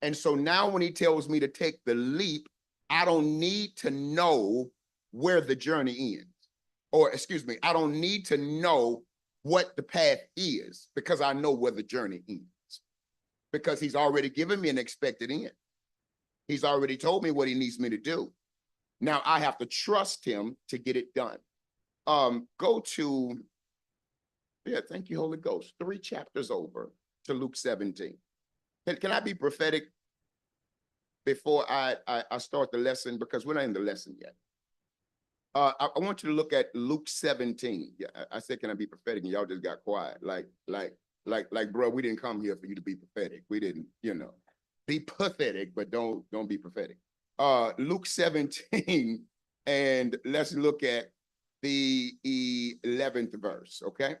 And so now when he tells me to take the leap, I don't need to know where the journey ends. Or excuse me, I don't need to know what the path is because I know where the journey ends. Because he's already given me an expected end. He's already told me what he needs me to do. Now I have to trust him to get it done. Go to, yeah, thank you, Holy Ghost. 3 chapters over to Luke 17. Can I be prophetic before I start the lesson? Because we're not in the lesson yet. I want you to look at Luke 17. Yeah, I said, can I be prophetic? And y'all just got quiet. Like, bro, we didn't come here for you to be prophetic. We didn't, be pathetic, but don't be prophetic. Luke 17, and let's look at the 11th verse, okay?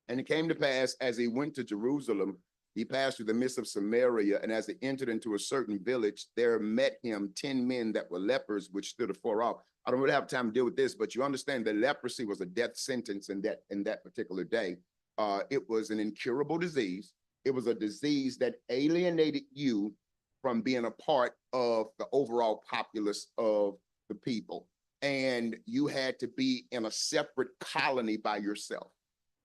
And it came to pass, as he went to Jerusalem, he passed through the midst of Samaria, and as he entered into a certain village, there met him 10 men that were lepers, which stood afar off. I don't really have time to deal with this, but you understand that leprosy was a death sentence in that particular day. It was an incurable disease. It was a disease that alienated you from being a part of the overall populace of the people. And you had to be in a separate colony by yourself.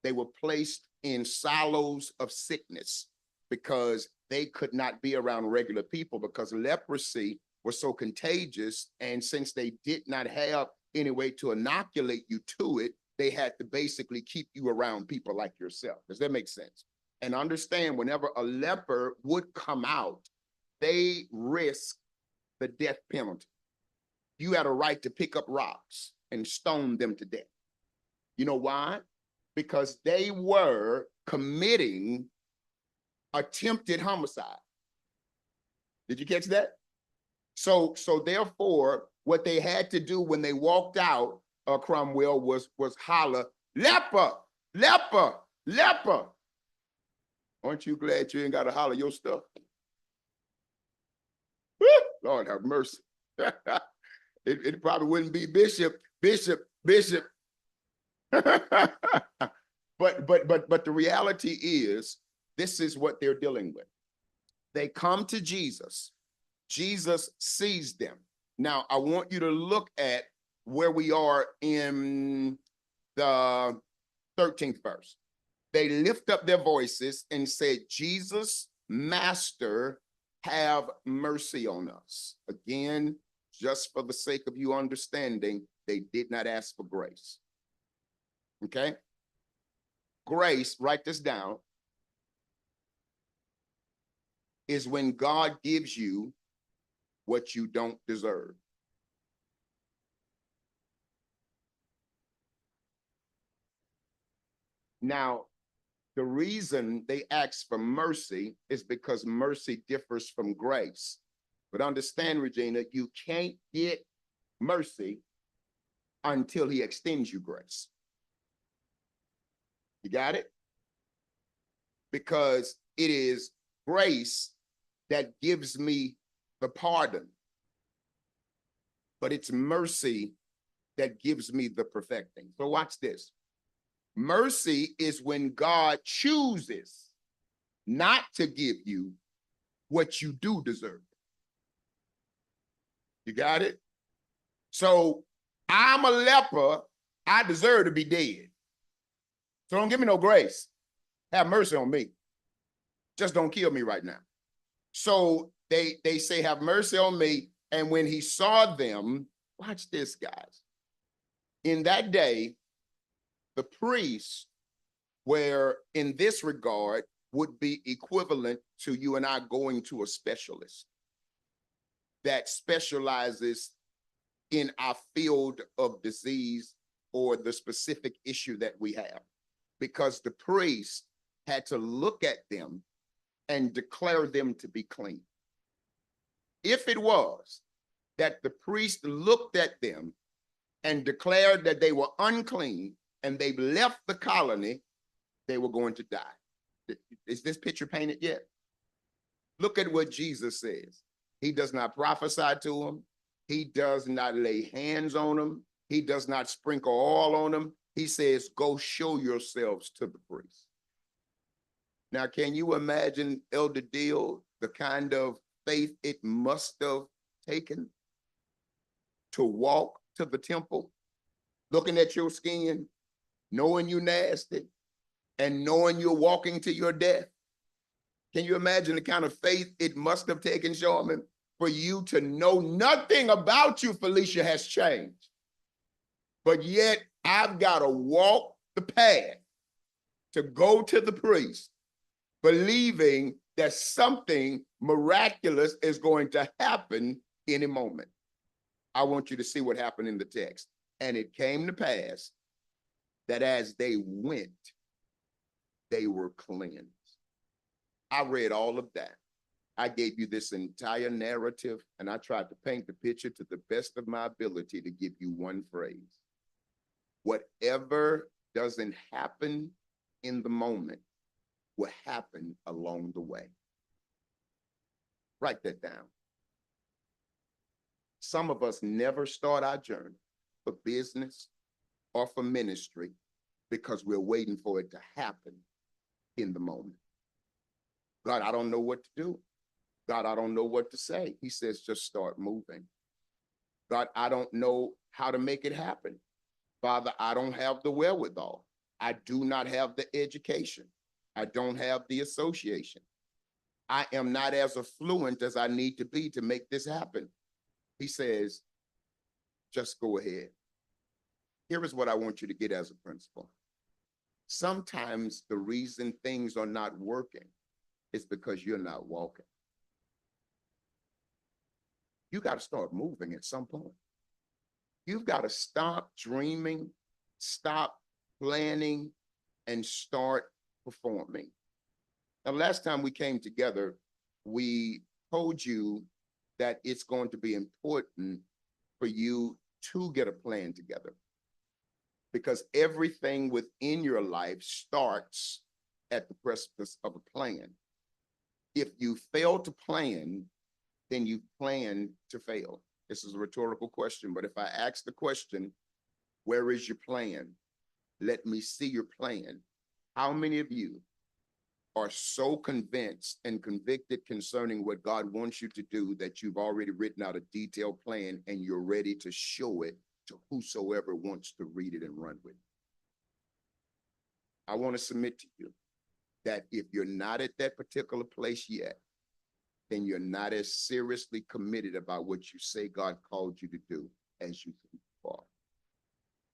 They were placed in silos of sickness because they could not be around regular people because leprosy was so contagious. And since they did not have any way to inoculate you to it, they had to basically keep you around people like yourself. Does that make sense? And understand, whenever a leper would come out, they risked the death penalty. You had a right to pick up rocks and stone them to death. You know why? Because they were committing attempted homicide. Did you catch that? So therefore, what they had to do when they walked out, Cromwell, was holler, leper, leper, leper. Aren't you glad you ain't got to holler your stuff? Woo! Lord have mercy. It probably wouldn't be bishop. But the reality is, this is what they're dealing with. They come to Jesus. Jesus sees them. Now, I want you to look at where we are in the 13th verse. They lift up their voices and said, Jesus, Master, have mercy on us. Again, just for the sake of you understanding, they did not ask for grace. Okay? Grace, write this down, is when God gives you what you don't deserve. Now, the reason they ask for mercy is because mercy differs from grace. But understand, Regina, you can't get mercy until he extends you grace. You got it? Because it is grace that gives me the pardon, but it's mercy that gives me the perfecting. So watch this. Mercy is when God chooses not to give you what you do deserve. You got it? So I'm a leper. I deserve to be dead. So don't give me no grace. Have mercy on me. Just don't kill me right now. So they say, have mercy on me. And when he saw them, watch this, guys. In that day, the priests were, in this regard, would be equivalent to you and I going to a specialist that specializes in our field of disease or the specific issue that we have. Because the priest had to look at them and declare them to be clean. If it was that the priest looked at them and declared that they were unclean and they left the colony, they were going to die. Is this picture painted yet? Look at what Jesus says. He does not prophesy to them. He does not lay hands on them. He does not sprinkle oil on them. He says, go show yourselves to the priest. Now, can you imagine, Elder Deal, the kind of faith it must have taken to walk to the temple, looking at your skin, knowing you nasty, and knowing you're walking to your death? Can you imagine the kind of faith it must have taken, Sharman, for you to know nothing about you, Felicia, has changed? But yet I've got to walk the path to go to the priest, believing that something miraculous is going to happen any moment. I want you to see what happened in the text. And it came to pass that as they went, they were cleansed. I read all of that. I gave you this entire narrative, and I tried to paint the picture to the best of my ability to give you one phrase. Whatever doesn't happen in the moment will happen along the way. Write that down. Some of us never start our journey for business or for ministry because we're waiting for it to happen in the moment. God, I don't know what to do. God, I don't know what to say. He says, just start moving. God, I don't know how to make it happen. Father, I don't have the wherewithal. I do not have the education. I don't have the association. I am not as affluent as I need to be to make this happen. He says, just go ahead. Here is what I want you to get as a principle. Sometimes the reason things are not working is because you're not walking. You got to start moving at some point. You've got to stop dreaming, stop planning, and start performing. Now, last time we came together, we told you that it's going to be important for you to get a plan together, because everything within your life starts at the precipice of a plan. If you fail to plan, then you plan to fail. This is a rhetorical question, but if I ask the question, where is your plan? Let me see your plan. How many of you are so convinced and convicted concerning what God wants you to do that you've already written out a detailed plan and you're ready to show it to whosoever wants to read it and run with it? I want to submit to you that if you're not at that particular place yet, then you're not as seriously committed about what you say God called you to do as you think you are.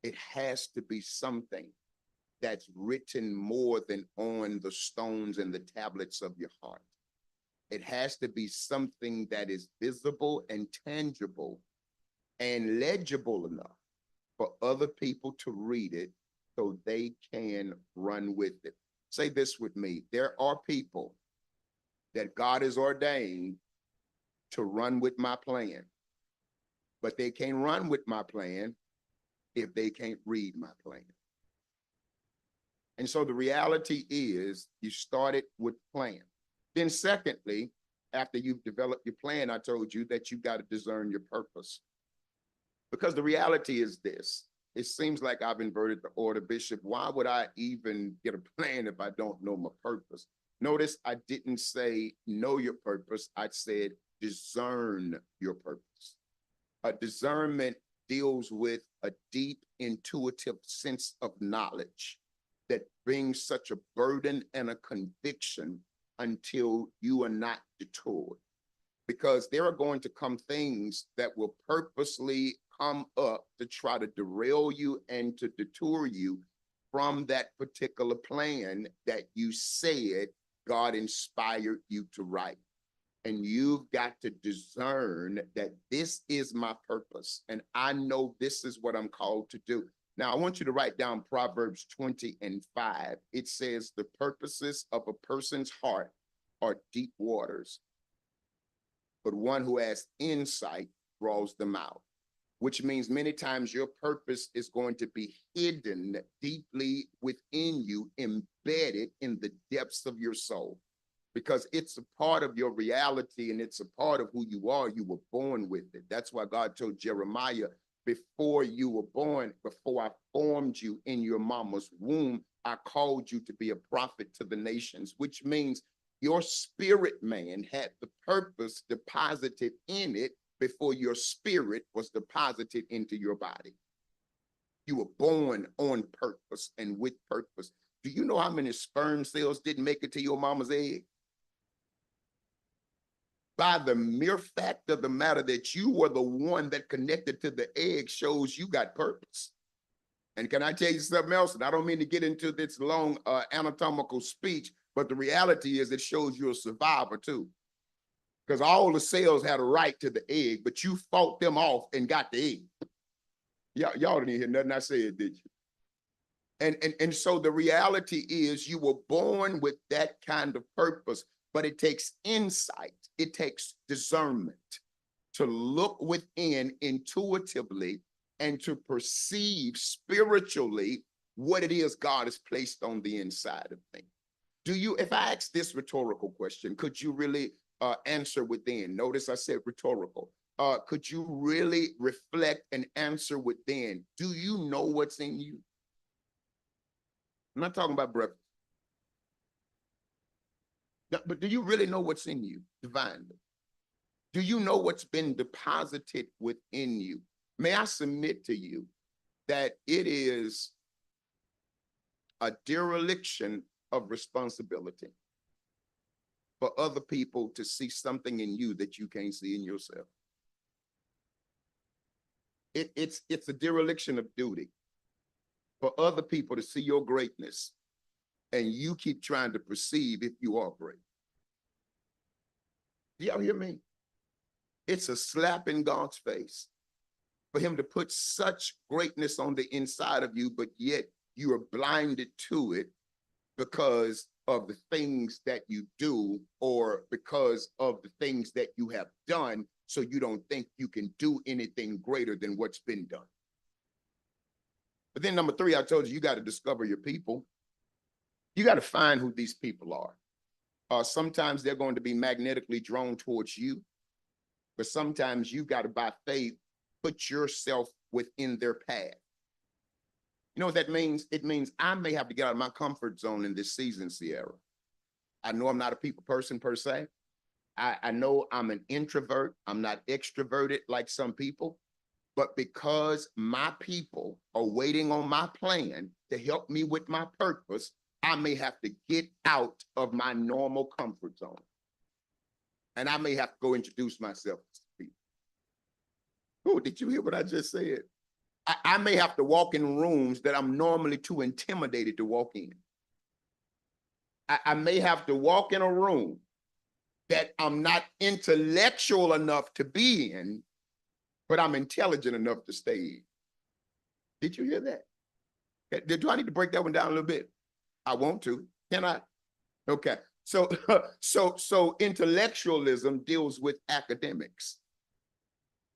It has to be something that's written more than on the stones and the tablets of your heart. It has to be something that is visible and tangible and legible enough for other people to read it so they can run with it. Say this with me. There are people that God has ordained to run with my plan, but they can't run with my plan if they can't read my plan. And so the reality is you started with plan. Then secondly, after you've developed your plan, I told you that you've got to discern your purpose. Because the reality is this, it seems like I've inverted the order, Bishop. Why would I even get a plan if I don't know my purpose? Notice I didn't say know your purpose. I said discern your purpose. A discernment deals with a deep intuitive sense of knowledge that brings such a burden and a conviction until you are not detoured. Because there are going to come things that will purposely come up to try to derail you and to detour you from that particular plan that you said God inspired you to write. And you've got to discern that this is my purpose, and I know this is what I'm called to do. Now, I want you to write down Proverbs 20:5. It says, the purposes of a person's heart are deep waters, but one who has insight draws them out, which means many times your purpose is going to be hidden deeply within you, embedded in the depths of your soul, because it's a part of your reality and it's a part of who you are. You were born with it. That's why God told Jeremiah, before you were born, before I formed you in your mama's womb, I called you to be a prophet to the nations, which means your spirit man had the purpose deposited in it before your spirit was deposited into your body. You were born on purpose and with purpose. Do you know how many sperm cells didn't make it to your mama's egg? By the mere fact of the matter that you were the one that connected to the egg shows you got purpose. And can I tell you something else? And I don't mean to get into this long anatomical speech, but the reality is it shows you're a survivor too. Because all the cells had a right to the egg, but you fought them off and got the egg. Y'all didn't hear nothing I said, did you? And so the reality is you were born with that kind of purpose, but it takes insight. It takes discernment to look within intuitively and to perceive spiritually what it is God has placed on the inside of things. Do you, if I ask this rhetorical question, could you really answer within? Notice I said rhetorical. Could you really reflect and answer within? Do you know what's in you? I'm not talking about breakfast. But do you really know what's in you divinely? Do you know what's been deposited within you? May I submit to you that it is a dereliction of responsibility for other people to see something in you that you can't see in yourself. It's a dereliction of duty for other people to see your greatness and you keep trying to perceive if you are great. Do y'all hear me? It's a slap in God's face for him to put such greatness on the inside of you, but yet you are blinded to it because of the things that you do or because of the things that you have done, so you don't think you can do anything greater than what's been done. But then number three, I told you, you got to discover your people. You got to find who these people are. Sometimes they're going to be magnetically drawn towards you, but sometimes you got to, by faith, put yourself within their path. You know what that means? It means I may have to get out of my comfort zone in this season, Sierra. I know I'm not a people person per se. I know I'm an introvert. I'm not extroverted like some people, but because my people are waiting on my plan to help me with my purpose, I may have to get out of my normal comfort zone. And I may have to go introduce myself to people. Oh, did you hear what I just said? I may have to walk in rooms that I'm normally too intimidated to walk in. I may have to walk in a room that I'm not intellectual enough to be in, but I'm intelligent enough to stay in. Did you hear that? Do I need to break that one down a little bit? I want to. Can I? Okay. So intellectualism deals with academics,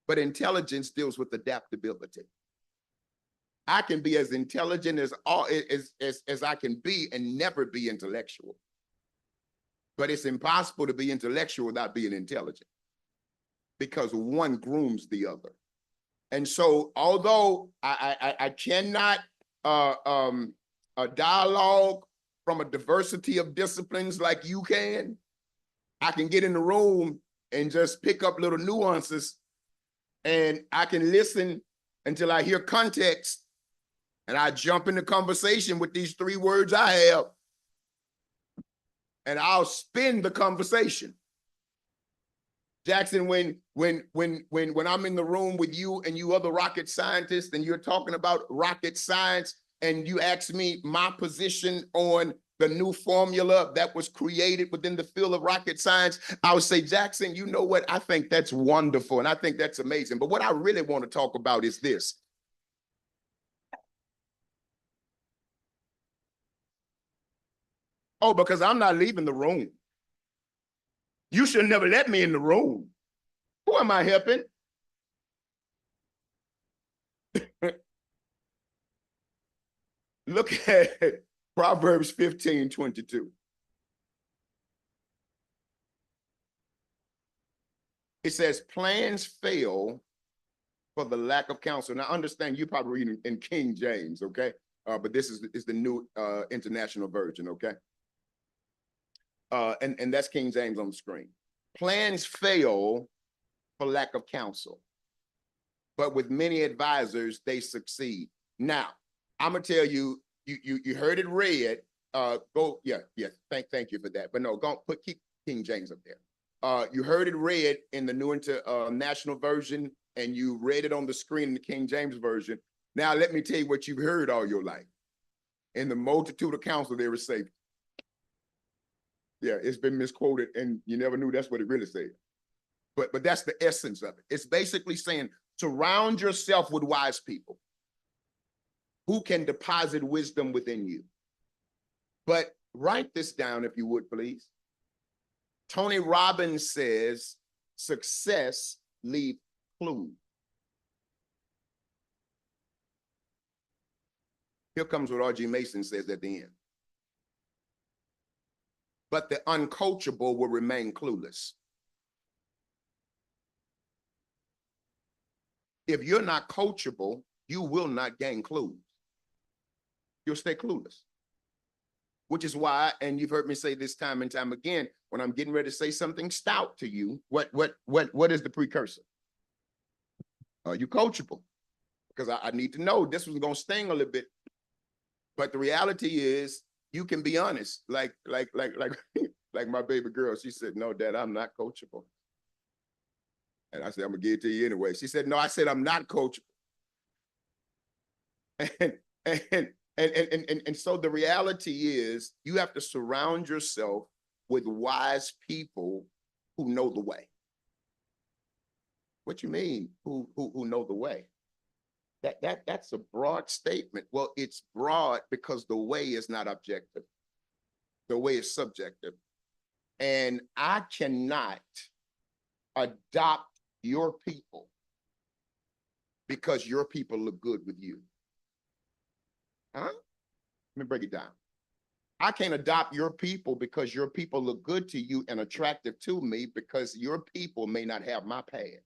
but intelligence deals with adaptability. I can be as intelligent as I can be and never be intellectual. But it's impossible to be intellectual without being intelligent, because one grooms the other. And so, although I cannot dialogue from a diversity of disciplines like you can, I can get in the room and just pick up little nuances, and I can listen until I hear context, and I jump into conversation with these three words I have, and I'll spin the conversation. Jackson, when I'm in the room with you and you other rocket scientists and you're talking about rocket science and you ask me my position on the new formula that was created within the field of rocket science, I would say, Jackson, you know what? I think that's wonderful and I think that's amazing. But what I really want to talk about is this. Oh, because I'm not leaving the room. You should never let me in the room. Who am I helping? Look at Proverbs 15:22. It says, plans fail for the lack of counsel. Now, understand, you're probably reading in King James, okay? but this is the new international version, okay? And that's King James on the screen. Plans fail for lack of counsel, but with many advisors, they succeed. Now, I'm gonna tell you, you heard it read. Thank you for that. But no, keep King James up there. You heard it read in the New International Version, and you read it on the screen in the King James Version. Now, let me tell you what you've heard all your life. In the multitude of counsel, there is safety. Yeah, it's been misquoted, and you never knew that's what it really said. But that's the essence of it. It's basically saying, surround yourself with wise people who can deposit wisdom within you. But write this down, if you would, please. Tony Robbins says, success leaves clues. Here comes what R.G. Mason says at the end. But the uncoachable will remain clueless. If you're not coachable, you will not gain clues. You'll stay clueless. Which is why, and you've heard me say this time and time again, when I'm getting ready to say something stout to you, what is the precursor? Are you coachable? Because I need to know this was gonna sting a little bit. But the reality is, you can be honest. Like my baby girl, she said, "No, Dad, I'm not coachable." And I said, "I'm gonna give it to you anyway." She said, "No," I said, "I'm not coachable." And so the reality is, you have to surround yourself with wise people who know the way. What you mean, who know the way? That's a broad statement. Well, it's broad because the way is not objective. The way is subjective. And I cannot adopt your people because your people look good with you. Huh? Let me break it down. I can't adopt your people because your people look good to you and attractive to me because your people may not have my path.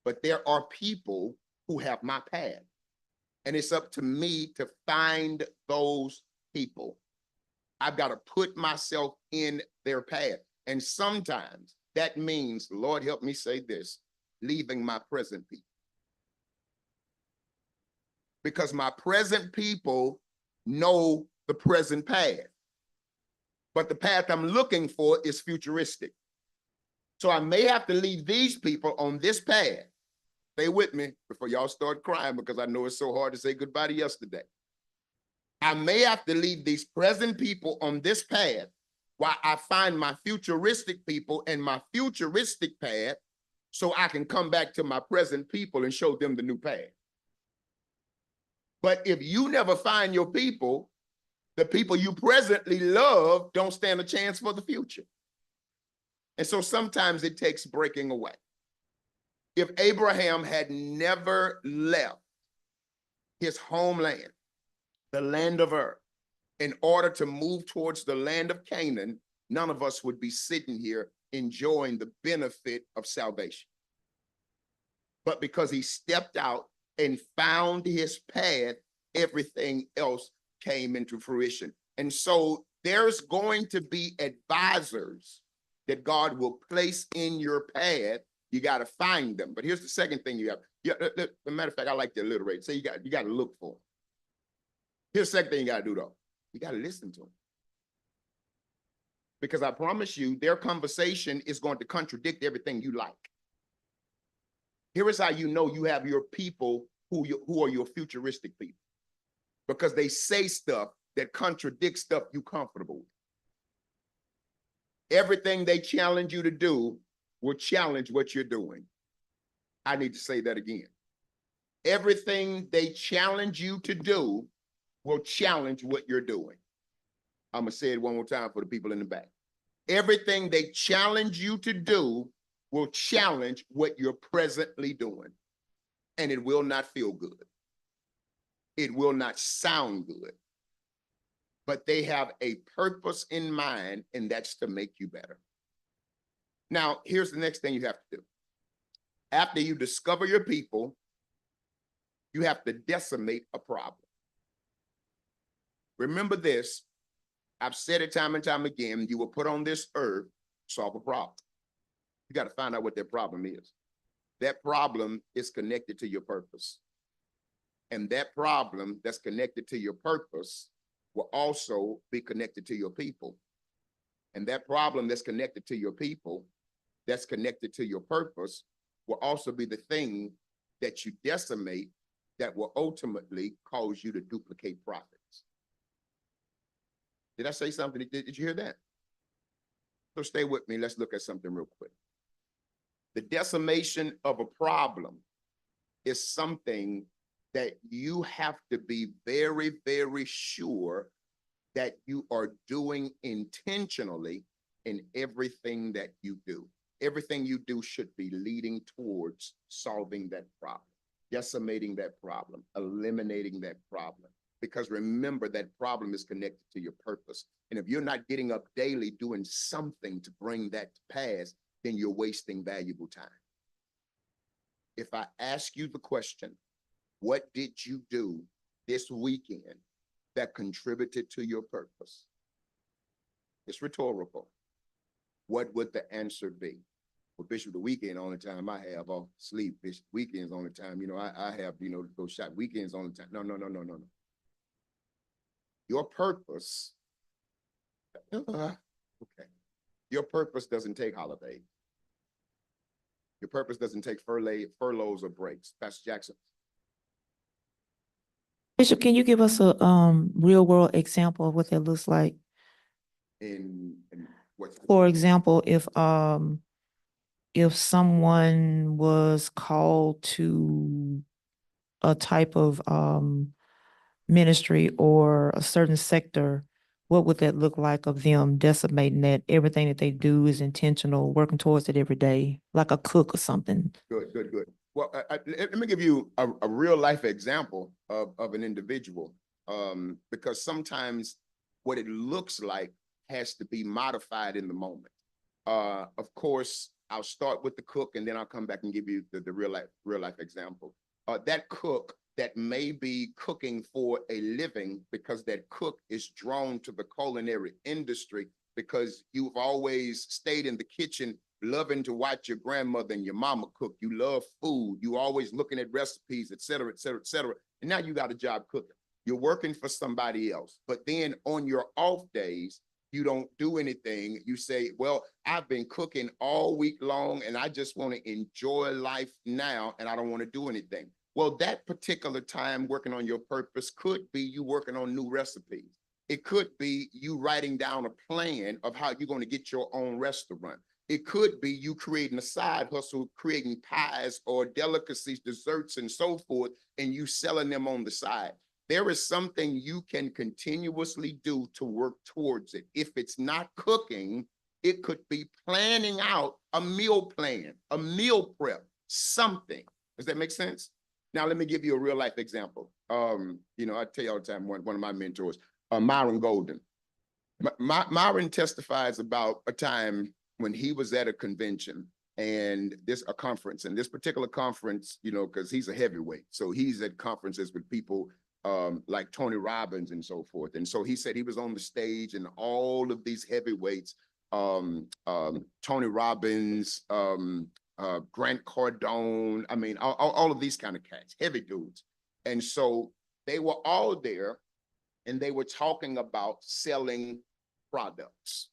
But there are people who have my path. And it's up to me to find those people. I've got to put myself in their path. And sometimes that means, Lord, help me say this, leaving my present people. Because my present people know the present path. But the path I'm looking for is futuristic. So I may have to leave these people on this path. Stay with me before y'all start crying, because I know it's so hard to say goodbye to yesterday. I may have to leave these present people on this path while I find my futuristic people and my futuristic path so I can come back to my present people and show them the new path. But if you never find your people, the people you presently love don't stand a chance for the future. And so sometimes it takes breaking away. If Abraham had never left his homeland, the land of Ur, in order to move towards the land of Canaan, none of us would be sitting here enjoying the benefit of salvation. But because he stepped out and found his path, everything else came into fruition. And so there's going to be advisors that God will place in your path. You got to find them. But here's the second thing you have. As a matter of fact, I like to alliterate. So you got to look for them. Here's the second thing you got to do, though. You got to listen to them. Because I promise you, their conversation is going to contradict everything you like. Here is how you know you have your people who are your futuristic people. Because they say stuff that contradicts stuff you're comfortable with. Everything they challenge you to do will challenge what you're doing. I need to say that again. Everything they challenge you to do will challenge what you're doing. I'm going to say it one more time for the people in the back. Everything they challenge you to do will challenge what you're presently doing. And it will not feel good. It will not sound good. But they have a purpose in mind, and that's to make you better. Now, here's the next thing you have to do. After you discover your people, you have to decimate a problem. Remember this. I've said it time and time again. You were put on this earth to solve a problem. You got to find out what that problem is. That problem is connected to your purpose. And that problem that's connected to your purpose will also be connected to your people. And that problem that's connected to your people, that's connected to your purpose, will also be the thing that you decimate that will ultimately cause you to duplicate profits. Did I say something? Did you hear that? So stay with me. Let's look at something real quick. The decimation of a problem is something that you have to be very, very sure that you are doing intentionally in everything that you do. Everything you do should be leading towards solving that problem, decimating that problem, eliminating that problem. Because remember, that problem is connected to your purpose. And if you're not getting up daily doing something to bring that to pass, then you're wasting valuable time. If I ask you the question, what did you do this weekend that contributed to your purpose? It's rhetorical. What would the answer be? Well, Bishop, the weekend only time I have off sleep. Bishop, weekends only time, I have, those shot weekends only time. No. Your purpose, okay. Your purpose doesn't take holidays. Your purpose doesn't take furloughs or breaks. Pastor Jackson. Bishop, can you give us a real world example of what that looks like? In what? For example, if someone was called to a type of ministry or a certain sector, what would that look like of them decimating that everything that they do is intentional, working towards it every day, like a cook or something? Good. Well, let me give you a real life example of an individual, because sometimes what it looks like has to be modified in the moment. Of course, I'll start with the cook and then I'll come back and give you the real life example. That cook that may be cooking for a living because that cook is drawn to the culinary industry because you've always stayed in the kitchen loving to watch your grandmother and your mama cook. You love food. You always looking at recipes, et cetera, et cetera, et cetera. And now you got a job cooking. You're working for somebody else. But then on your off days, you don't do anything. You say, well, I've been cooking all week long and I just want to enjoy life now and I don't want to do anything. Well, that particular time working on your purpose could be you working on new recipes. It could be you writing down a plan of how you're going to get your own restaurant. It could be you creating a side hustle, creating pies or delicacies, desserts, and so forth, and you selling them on the side. There is something you can continuously do to work towards it. If it's not cooking, it could be planning out a meal plan, a meal prep, something. Does that make sense? Now, let me give you a real life example. I tell you all the time, one of my mentors, Myron Golden. Myron testifies about a time when he was at a convention and a conference, and this particular conference, because he's a heavyweight. So he's at conferences with people like Tony Robbins and so forth. And so he said he was on the stage and all of these heavyweights, Tony Robbins, Grant Cardone, I mean, all of these kind of cats, heavy dudes. And so they were all there and they were talking about selling products.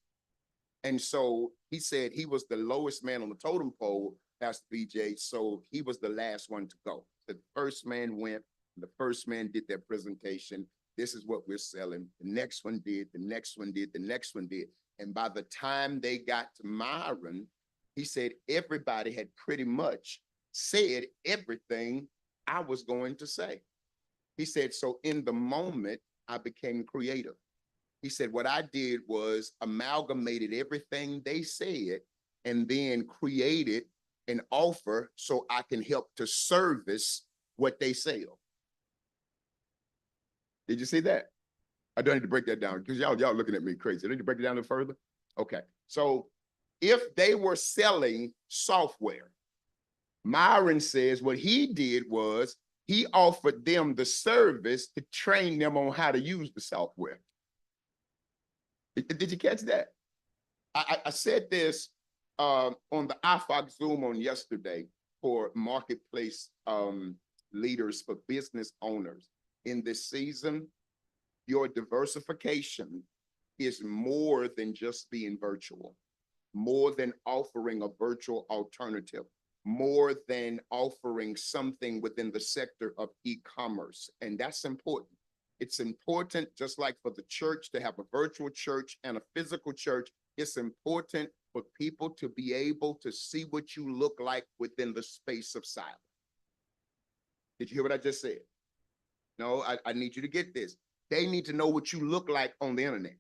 And so he said he was the lowest man on the totem pole, Pastor BJ, so he was the last one to go. The first man went, the first man did their presentation. This is what we're selling. The next one did, the next one did, the next one did. And by the time they got to Myron, he said everybody had pretty much said everything I was going to say. He said, so in the moment, I became creative. He said, what I did was amalgamated everything they said and then created an offer so I can help to service what they sell. Did you see that? I don't need to break that down because y'all looking at me crazy. I need to break it down a little further. Okay. So if they were selling software, Myron says what he did was He offered them the service to train them on how to use the software. Did you catch that? I said this on the IFOC Zoom on yesterday for marketplace leaders, for business owners. In this season, your diversification is more than just being virtual, more than offering a virtual alternative, more than offering something within the sector of e-commerce. And that's important. It's important, just like for the church to have a virtual church and a physical church, it's important for people to be able to see what you look like within the space of silence. Did you hear what I just said? No, I need you to get this. They need to know what you look like on the internet,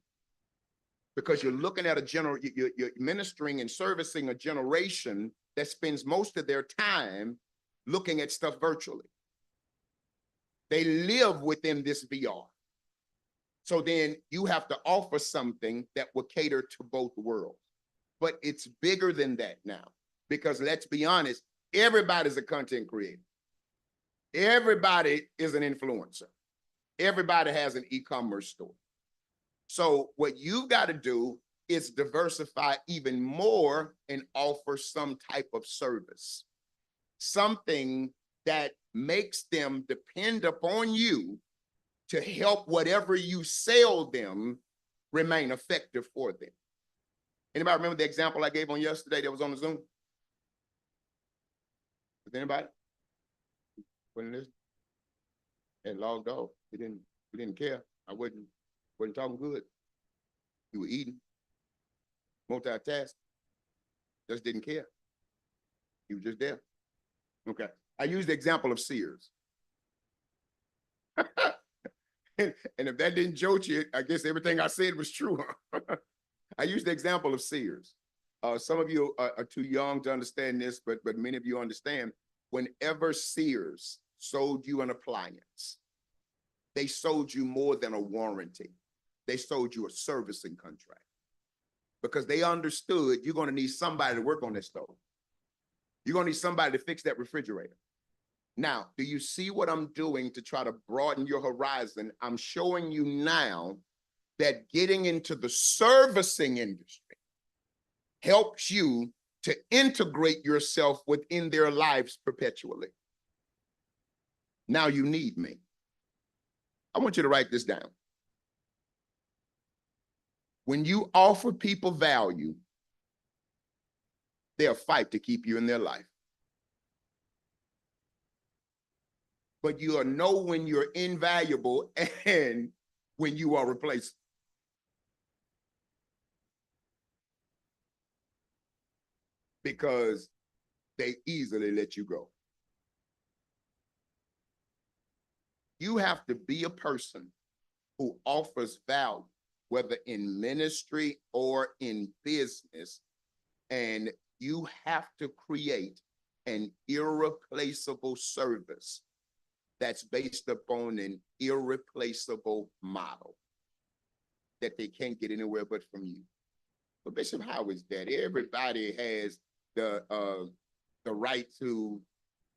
because you're looking at you're ministering and servicing a generation that spends most of their time looking at stuff virtually. They live within this VR. So then you have to offer something that will cater to both worlds. But it's bigger than that now, because let's be honest, everybody's a content creator. Everybody is an influencer. Everybody has an e-commerce store. So what you've got to do is diversify even more and offer some type of service, something that makes them depend upon you to help whatever you sell them remain effective for them. Anybody remember the example I gave on yesterday that was on the Zoom? Was anybody? When this and logged off, we didn't care. I wasn't talking good. You were eating, multitask, just didn't care. You were just there. Okay. I used the example of Sears. and if that didn't jolt you, I guess everything I said was true. I used the example of Sears. Some of you are too young to understand this, but many of you understand. Whenever Sears sold you an appliance, they sold you more than a warranty. They sold you a servicing contract, because they understood you're going to need somebody to work on that stove. You're going to need somebody to fix that refrigerator. Now, do you see what I'm doing to try to broaden your horizon? I'm showing you now that getting into the servicing industry helps you to integrate yourself within their lives perpetually. Now you need me. I want you to write this down. When you offer people value, they'll fight to keep you in their life. But you'll know when you're invaluable and when you are replaceable. Because they easily let you go. You have to be a person who offers value, whether in ministry or in business, and you have to create an irreplaceable service that's based upon an irreplaceable model that they can't get anywhere but from you. But Bishop, how is that? Everybody has the right to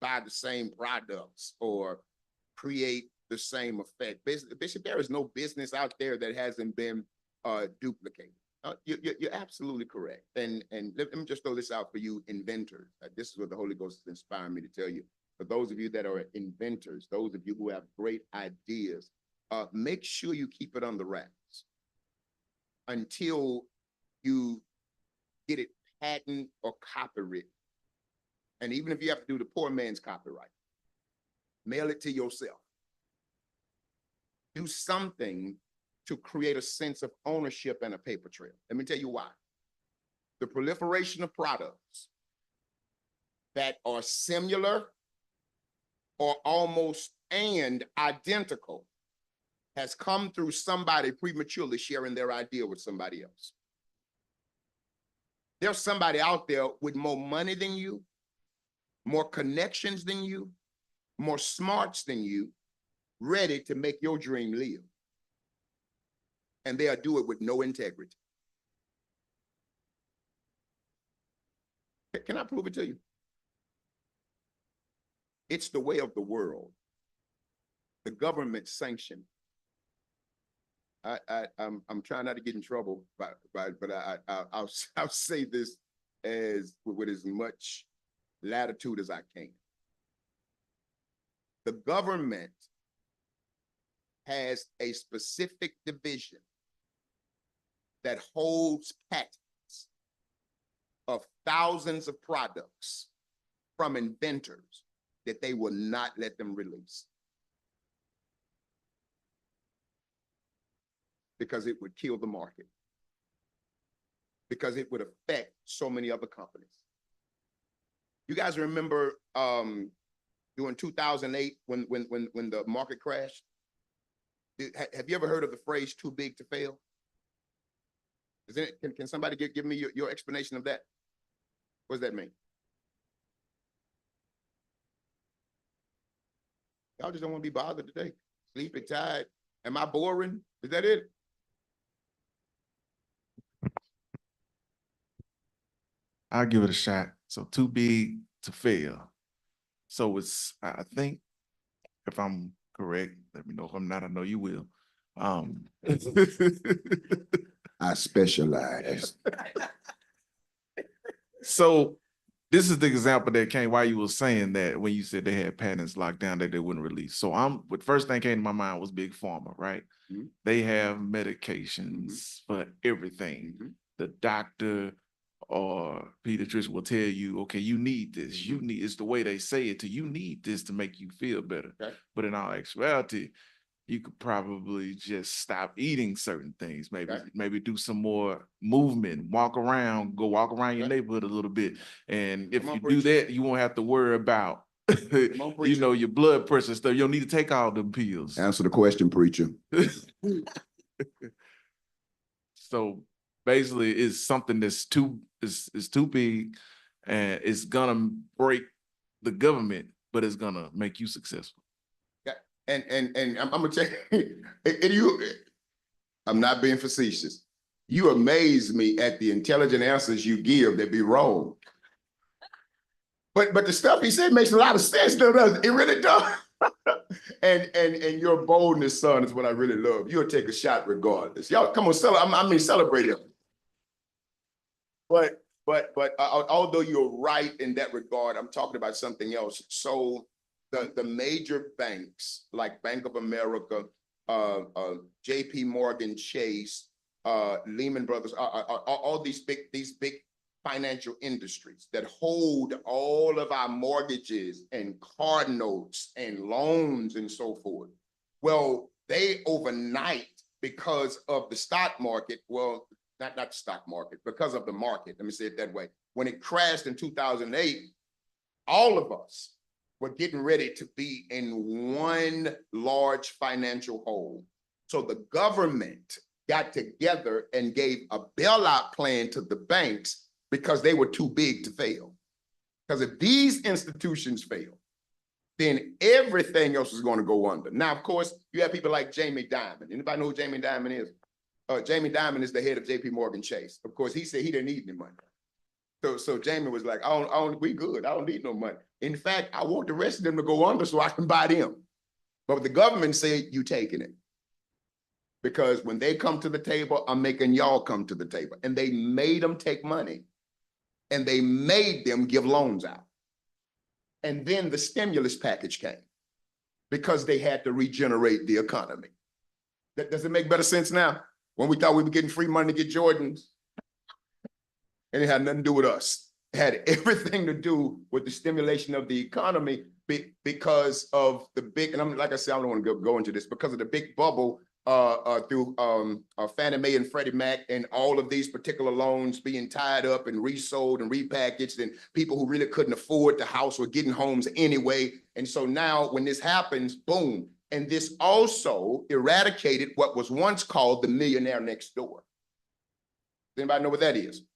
buy the same products or create the same effect. Bishop, there is no business out there that hasn't been duplicated. You're absolutely correct. And let me just throw this out for you inventors. This is what the Holy Ghost is inspiring me to tell you. For those of you that are inventors, those of you who have great ideas, make sure you keep it on the wraps until you get it patent or copyright. And even if you have to do the poor man's copyright, mail it to yourself. Do something to create a sense of ownership and a paper trail. Let me tell you why. The proliferation of products that are similar or almost and identical has come through somebody prematurely sharing their idea with somebody else. There's somebody out there with more money than you, more connections than you, more smarts than you, ready to make your dream live. And they'll do it with no integrity. Can I prove it to you? It's the way of the world the government sanctioned. I'm trying not to get in trouble, but I'll say this with as much latitude as I can. The government has a specific division that holds patents of thousands of products from inventors that they will not let them release, because it would kill the market, because it would affect so many other companies. You guys remember during 2008 when the market crashed? Have you ever heard of the phrase "too big to fail"? Can somebody give me your explanation of that? What does that mean? Y'all just don't want to be bothered today. Sleepy, tired. Am I boring? Is that it? I'll give it a shot. So too big to fail. So it's, I think, if I'm correct, let me know if I'm not, I know you will. I specialize. So this is the example that came while you were saying that, when you said they had patents locked down that they wouldn't release. So the first thing came to my mind was Big Pharma, right? Mm-hmm. They have medications for everything. Mm-hmm. The doctor or pediatrician will tell you, okay, you need this. You need, it's the way they say it, you need this to make you feel better. Okay. But in all actuality, you could probably just stop eating certain things, maybe do some more movement, walk around your neighborhood a little bit. And if you do that, you won't have to worry about, you know, your blood pressure stuff. You don't need to take all them pills. Answer the question, preacher. So basically it's something that's too big, and it's gonna break the government, but it's gonna make you successful. And I'm gonna tell you, I'm not being facetious. You amaze me at the intelligent answers you give that be wrong. But the stuff he said makes a lot of sense, doesn't it? It really does. and your boldness, son, is what I really love. You'll take a shot regardless. Y'all come on, celebrate it. But although you're right in that regard, I'm talking about something else. So the major banks like Bank of America, JP Morgan Chase, Lehman Brothers, all these big financial industries that hold all of our mortgages and car notes and loans and so forth. Well, they overnight, because of the stock market, well, not the stock market, because of the market, let me say it that way. When it crashed in 2008, all of us were getting ready to be in one large financial hole. So the government got together and gave a bailout plan to the banks because they were too big to fail. Because if these institutions fail, then everything else is going to go under. Now, of course, you have people like Jamie Dimon. Anybody know who Jamie Dimon is? Jamie Dimon is the head of JP Morgan Chase. Of course, he said he didn't need any money. So Jamie was like, we good. I don't need no money. In fact, I want the rest of them to go under so I can buy them. But the government said, you taking it. Because when they come to the table, I'm making y'all come to the table. And they made them take money. And they made them give loans out. And then the stimulus package came because they had to regenerate the economy. Does it make better sense now? When we thought we were getting free money to get Jordans, and it had nothing to do with us. It had everything to do with the stimulation of the economy because of the big, and like I said, I don't want to go into this, because of the big bubble through Fannie Mae and Freddie Mac, and all of these particular loans being tied up and resold and repackaged, and people who really couldn't afford the house were getting homes anyway. And so now when this happens, boom. And this also eradicated what was once called the millionaire next door. Does anybody know what that is?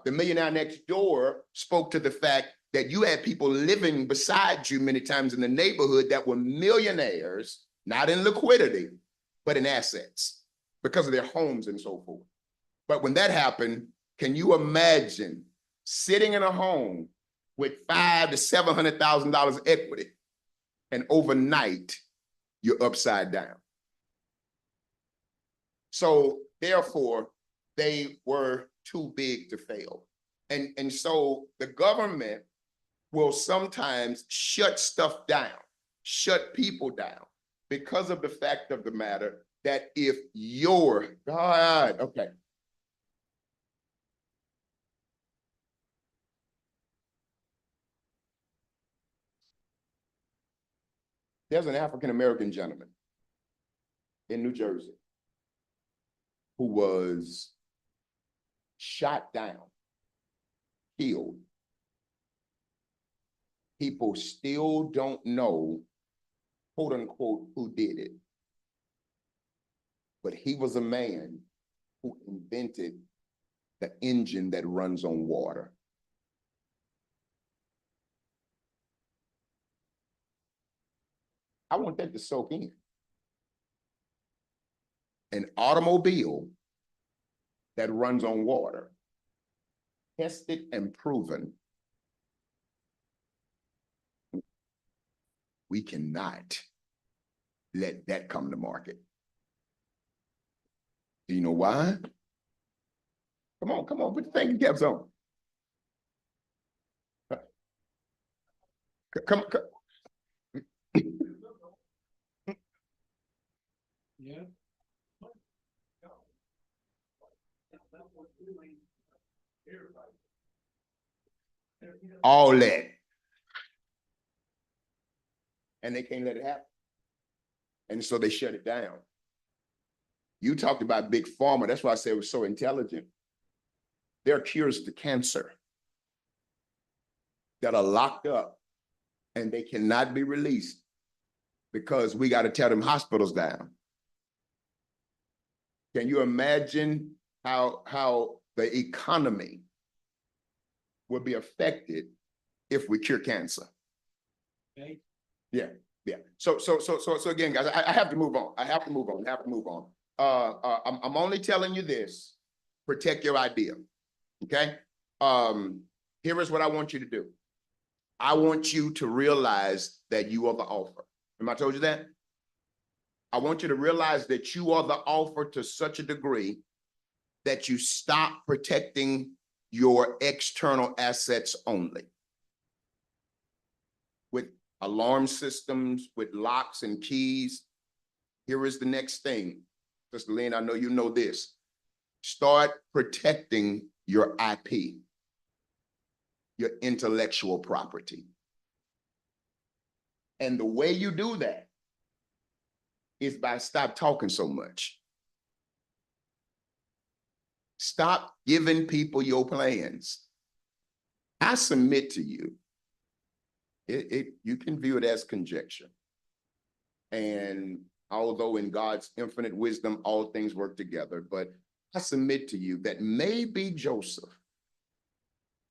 The millionaire next door spoke to the fact that you had people living beside you many times in the neighborhood that were millionaires, not in liquidity, but in assets because of their homes and so forth. But when that happened, can you imagine sitting in a home with $500,000 to $700,000 equity, and overnight you're upside down. So therefore, they were too big to fail. And so the government will sometimes shut stuff down, shut people down, because of the fact of the matter that if you're, God, okay. There's an African-American gentleman in New Jersey who was shot down, killed. People still don't know, quote unquote, who did it. But he was a man who invented the engine that runs on water. I want that to soak in. An automobile that runs on water, tested and proven. We cannot let that come to market. Do you know why? Come on, put the thinking caps on. Come. Yeah. All that. And they can't let it happen. And so they shut it down. You talked about big pharma. That's why I said it was so intelligent. There are cures to cancer that are locked up and they cannot be released because we got to tear them hospitals down. Can you imagine how the economy would be affected if we cure cancer? Okay. Yeah. So again, guys, I have to move on. I have to move on. I'm only telling you this. Protect your idea. Okay. Here is what I want you to do. I want you to realize that you are the offer. Remember I told you that? I want you to realize that you are the offer to such a degree that you stop protecting your external assets only. With alarm systems, with locks and keys. Here is the next thing. Sister Lynn, I know you know this. Start protecting your IP, your intellectual property. And the way you do that is by stop talking so much. Stop giving people your plans. I submit to you, you can view it as conjecture. And although in God's infinite wisdom, all things work together, but I submit to you that maybe Joseph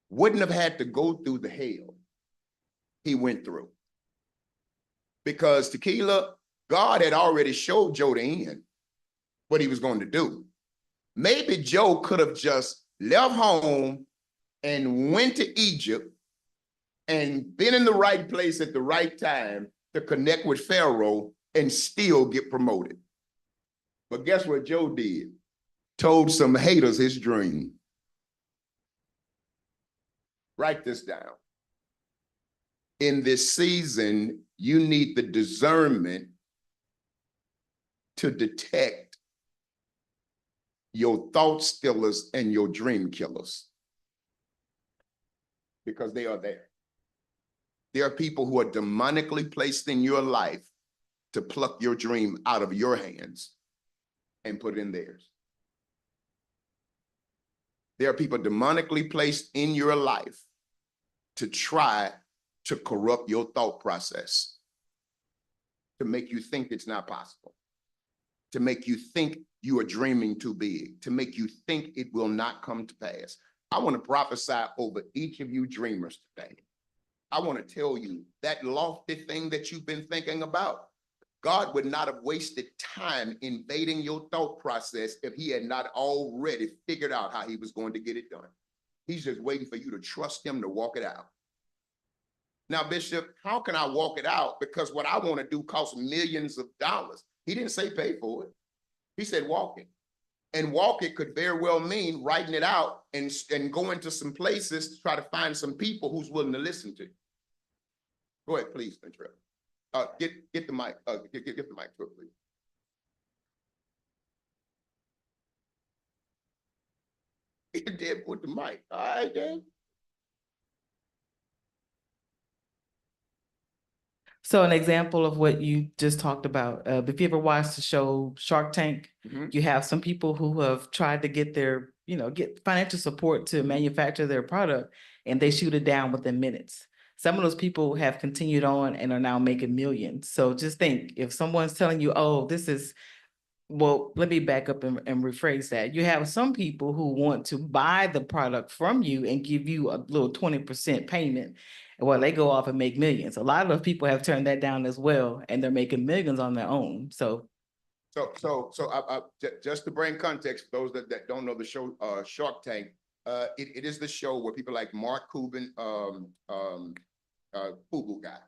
wouldn't have had to go through the hell he went through. Because Tequila, God had already showed Joe the end, what he was going to do. Maybe Joe could have just left home and went to Egypt and been in the right place at the right time to connect with Pharaoh and still get promoted. But guess what Joe did? Told some haters his dream. Write this down. In this season, you need the discernment to detect your thought stealers and your dream killers. Because they are there. There are people who are demonically placed in your life to pluck your dream out of your hands and put it in theirs. There are people demonically placed in your life to try to corrupt your thought process, to make you think it's not possible, to make you think you are dreaming too big, to make you think it will not come to pass. I want to prophesy over each of you dreamers today. I want to tell you that lofty thing that you've been thinking about, God would not have wasted time invading your thought process if he had not already figured out how he was going to get it done. He's just waiting for you to trust him to walk it out. Now, Bishop, how can I walk it out? Because what I want to do costs millions of dollars. He didn't say pay for it. He said walk it. And walk it could very well mean writing it out and going to some places to try to find some people who's willing to listen to you. Go ahead, please, Latrell. Get the mic. Get the mic to it, please. He did with the mic. All right, then. So an example of what you just talked about, if you ever watched the show Shark Tank, you have some people who have tried to get their, get financial support to manufacture their product, and they shoot it down within minutes. Some of those people have continued on and are now making millions. So just think, if someone's telling you, oh, well, let me back up and rephrase that. You have some people who want to buy the product from you and give you a little 20% payment. Well, they go off and make millions. A lot of those people have turned that down as well, and they're making millions on their own. So Just to bring context, for those that don't know the show, Shark Tank, it is the show where people like Mark Cuban, Fubu guy,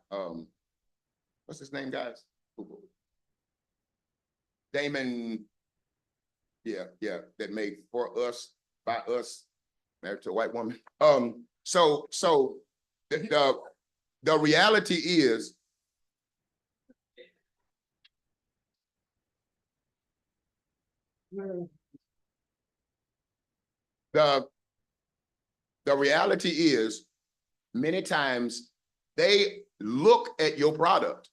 what's his name, guys? Fubu. Damon, yeah, that made For Us, By Us, married to a white woman. So the reality is, the reality is, many times they look at your product,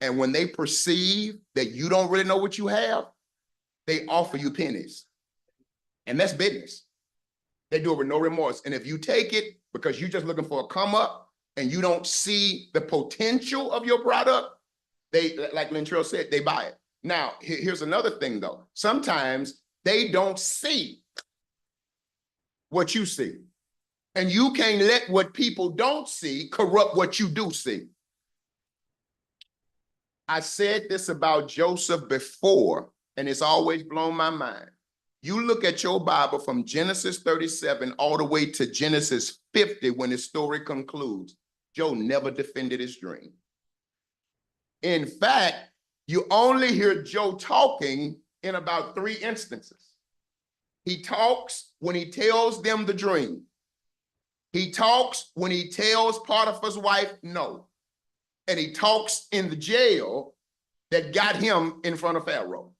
and when they perceive that you don't really know what you have, they offer you pennies. And that's business. They do it with no remorse. And if you take it because you're just looking for a come up and you don't see the potential of your product, they, like Latrell said, they buy it. Now, here's another thing though. Sometimes they don't see what you see. And you can't let what people don't see corrupt what you do see. I said this about Joseph before, and it's always blown my mind. You look at your Bible from Genesis 37 all the way to Genesis 50 when the story concludes. Joe never defended his dream. In fact, you only hear Joe talking in about 3 instances. He talks when he tells them the dream. He talks when he tells Potiphar's wife no. And he talks in the jail that got him in front of Pharaoh.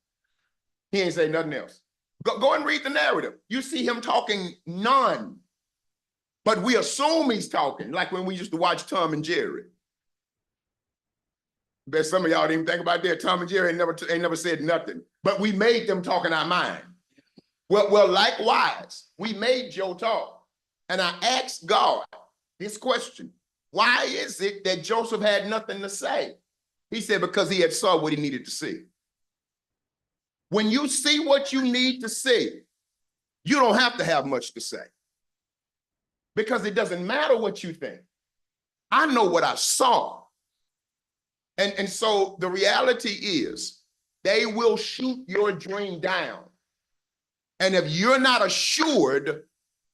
He ain't say nothing else. Go and read the narrative. You see him talking none. But we assume he's talking, like when we used to watch Tom and Jerry. Bet some of y'all didn't even think about that. Tom and Jerry ain't never said nothing. But we made them talk in our mind. Well, likewise, we made Joe talk. And I asked God this question. Why is it that Joseph had nothing to say? He said, because he had saw what he needed to see. When you see what you need to see, you don't have to have much to say. Because it doesn't matter what you think. I know what I saw. And so the reality is, they will shoot your dream down. And if you're not assured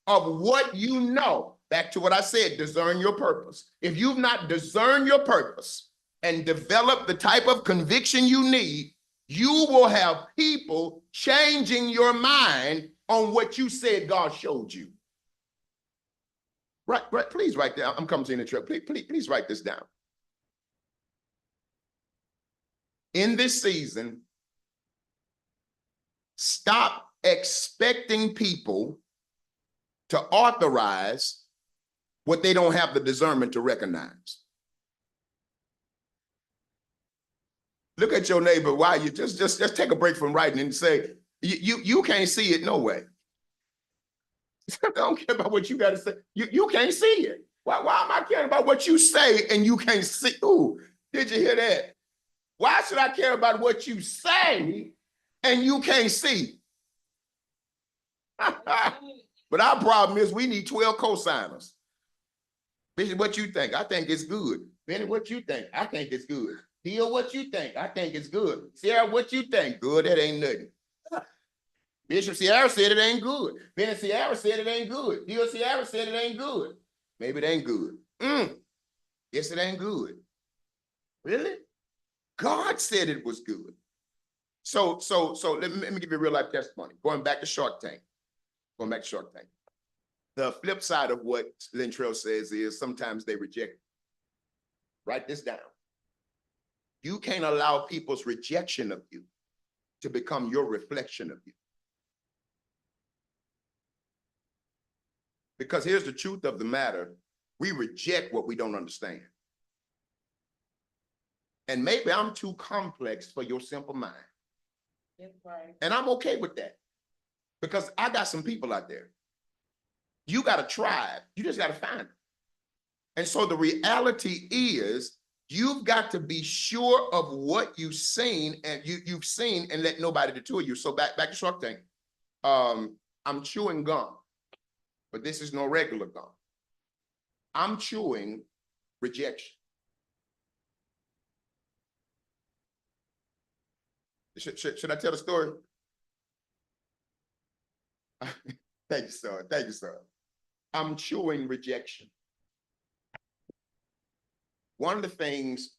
of what you know, back to what I said, discern your purpose. If you've not discerned your purpose and developed the type of conviction you need, you will have people changing your mind on what you said God showed you. Right, please write down. I'm coming to you in the truck. Please write this down. In this season, stop expecting people to authorize what they don't have the discernment to recognize. Look at your neighbor while you just take a break from writing and say, you can't see it no way. I don't care about what you got to say. You can't see it. Why am I caring about what you say and you can't see? Ooh, did you hear that? Why should I care about what you say and you can't see? But our problem is we need 12 co-signers. Bishop, what you think? I think it's good. Benny, what you think? I think it's good. Deal, what you think? I think it's good. Sierra, what you think? Good, that ain't nothing. Bishop Sierra said it ain't good. Benny Sierra said it ain't good. Deal Sierra said it ain't good. Maybe it ain't good. Guess it ain't good. Really? God said it was good. So let me give you a real life testimony. Going back to Shark Tank. The flip side of what Lintrell says is sometimes they reject. Write this down. You can't allow people's rejection of you to become your reflection of you. Because here's the truth of the matter. We reject what we don't understand. And maybe I'm too complex for your simple mind. That's right. And I'm okay with that. Because I got some people out there. You got a tribe. You just got to find them. And so the reality is you've got to be sure of what you've seen and let nobody detour you. So back to Shark Tank. I'm chewing gum, but this is no regular gum. I'm chewing rejection. Should I tell the story? Thank you, sir. Thank you, sir. I'm chewing rejection. One of the things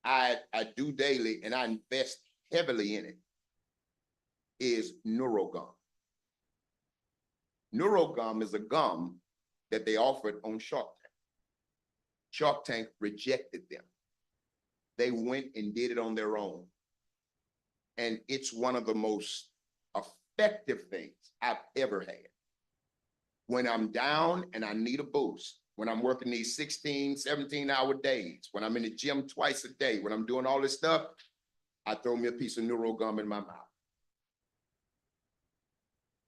I do daily, and I invest heavily in it, is NeuroGum. NeuroGum is a gum that they offered on Shark Tank. Shark Tank rejected them. They went and did it on their own. And it's one of the most effective things I've ever had. When I'm down and I need a boost, when I'm working these 16, 17-hour days, when I'm in the gym twice a day, when I'm doing all this stuff, I throw me a piece of NeuroGum in my mouth.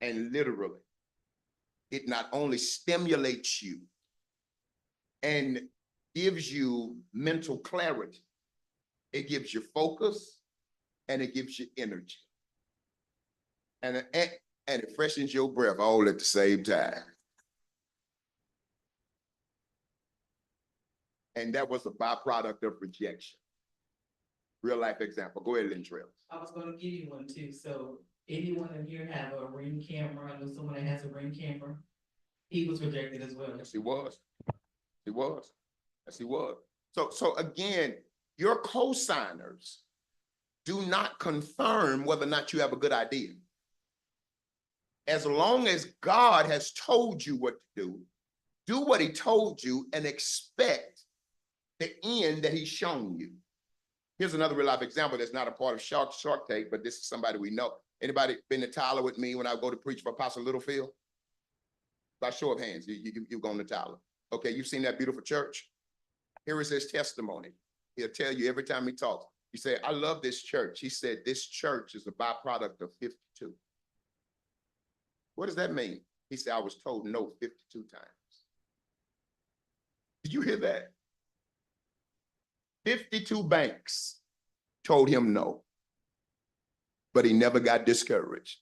And literally, it not only stimulates you and gives you mental clarity, it gives you focus and it gives you energy. And it freshens your breath all at the same time. And that was a byproduct of rejection. Real life example. Go ahead, Lintrell. I was gonna give you one too. So anyone in here have a Ring camera? I know someone that has a Ring camera. He was rejected as well. Yes, he was. He was. Yes, he was. So again, your co-signers do not confirm whether or not you have a good idea. As long as God has told you what to do what he told you and expect the end that he's shown you. Here's another real life example that's not a part of Shark Tank, but this is somebody we know. Anybody been to Tyler with me when I go to preach for Apostle Littlefield? By show of hands, you've gone to Tyler. Okay, you've seen that beautiful church? Here is his testimony. He'll tell you every time he talks. He said, I love this church. He said, this church is a byproduct of 52. What does that mean? He said, I was told no 52 times. Did you hear that? 52 banks told him no, but he never got discouraged.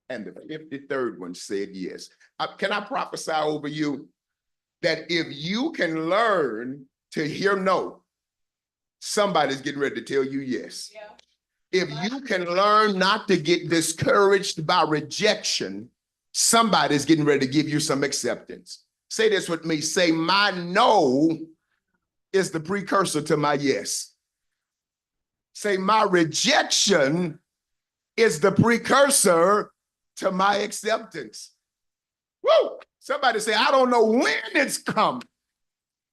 And the 53rd one said yes. Can I prophesy over you that if you can learn to hear no, somebody's getting ready to tell you yes. Yeah. If you can learn not to get discouraged by rejection, somebody's getting ready to give you some acceptance. Say this with me. Say, my no is the precursor to my yes. Say, my rejection is the precursor to my acceptance. Woo! Somebody say, I don't know when it's coming,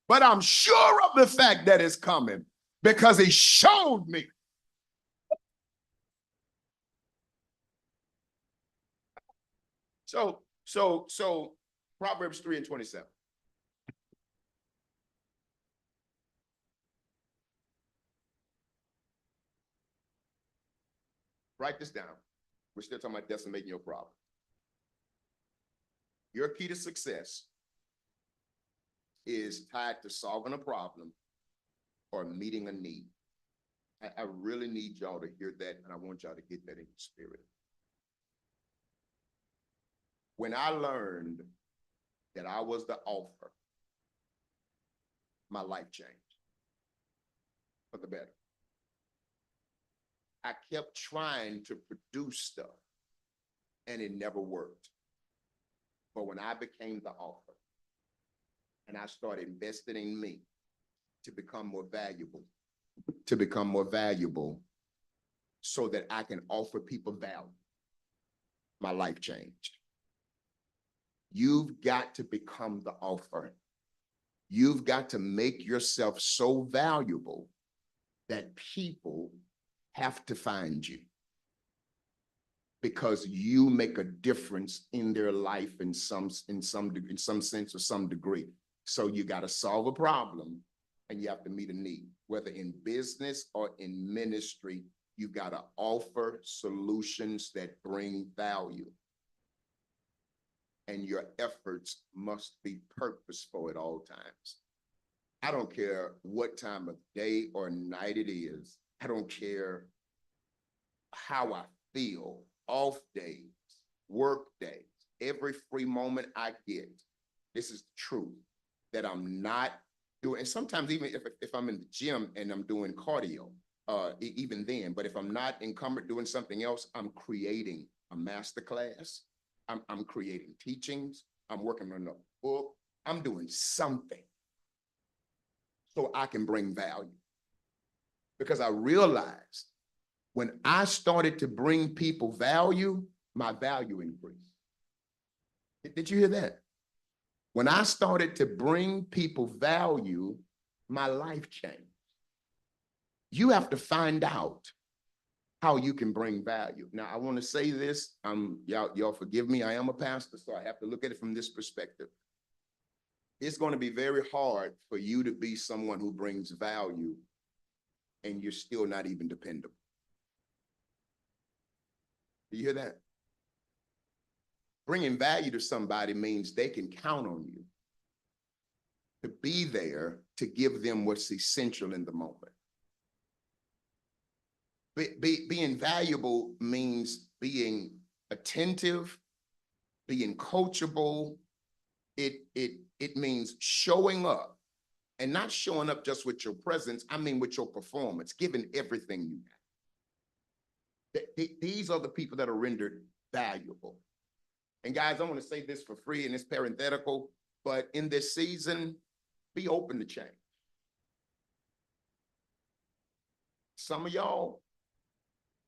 but I'm sure of the fact that it's coming because he showed me. So Proverbs 3:27. Write this down. We're still talking about decimating your problem. Your key to success is tied to solving a problem or meeting a need. I really need y'all to hear that, and I want y'all to get that in your spirit. When I learned that I was the offer, my life changed for the better. I kept trying to produce stuff, and it never worked. But when I became the offer, and I started investing in me, to become more valuable, so that I can offer people value. My life changed. You've got to become the offer. You've got to make yourself so valuable that people have to find you, because you make a difference in their life in some sense or some degree. So you got to solve a problem and you have to meet a need, whether in business or in ministry. You got to offer solutions that bring value. And your efforts must be purposeful at all times. I don't care what time of day or night it is. I don't care how I feel, off days, work days, every free moment I get. This is the truth, that I'm not doing, and sometimes even if I'm in the gym and I'm doing cardio, even then, but if I'm not encumbered doing something else, I'm creating a master class. I'm creating teachings. I'm working on a book. I'm doing something so I can bring value. Because I realized when I started to bring people value, my value increased. Did you hear that? When I started to bring people value, my life changed. You have to find out how you can bring value. Now, I want to say this, y'all forgive me, I am a pastor, so I have to look at it from this perspective. It's going to be very hard for you to be someone who brings value and you're still not even dependable. Do you hear that? Bringing value to somebody means they can count on you to be there to give them what's essential in the moment. Being valuable means being attentive, being coachable. It means showing up, and not showing up just with your presence. I mean with your performance, giving everything you have. These are the people that are rendered valuable. And guys, I want to say this for free, and it's parenthetical, but in this season, be open to change. Some of y'all,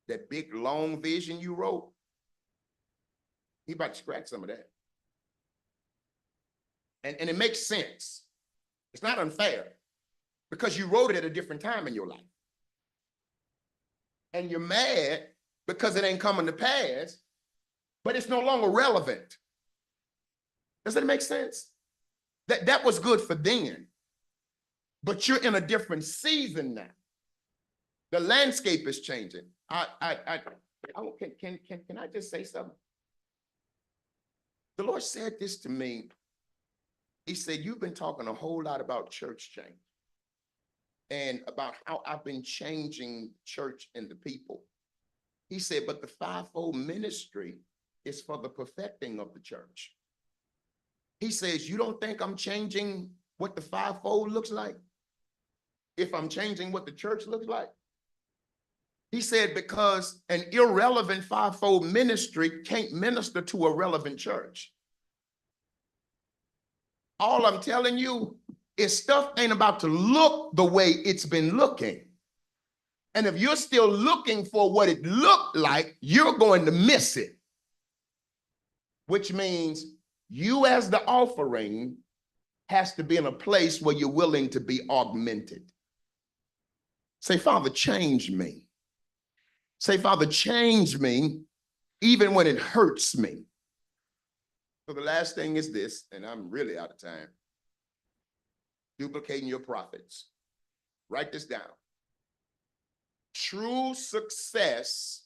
that big, long vision you wrote, he about to scratch some of that. And it makes sense. It's not unfair, because you wrote it at a different time in your life. And you're mad because it ain't coming to pass, but it's no longer relevant. Does that make sense? That was good for then, but you're in a different season now. The landscape is changing. Can I just say something? The Lord said this to me. He said, you've been talking a whole lot about church change and about how I've been changing church and the people. He said, but the fivefold ministry is for the perfecting of the church. He says, you don't think I'm changing what the fivefold looks like if I'm changing what the church looks like? He said, because an irrelevant fivefold ministry can't minister to a relevant church. All I'm telling you is stuff ain't about to look the way it's been looking. And if you're still looking for what it looked like, you're going to miss it. Which means you as the offering has to be in a place where you're willing to be augmented. Say, Father, change me. Say, Father, change me even when it hurts me. So the last thing is this, and I'm really out of time. Duplicating your profits. Write this down. True success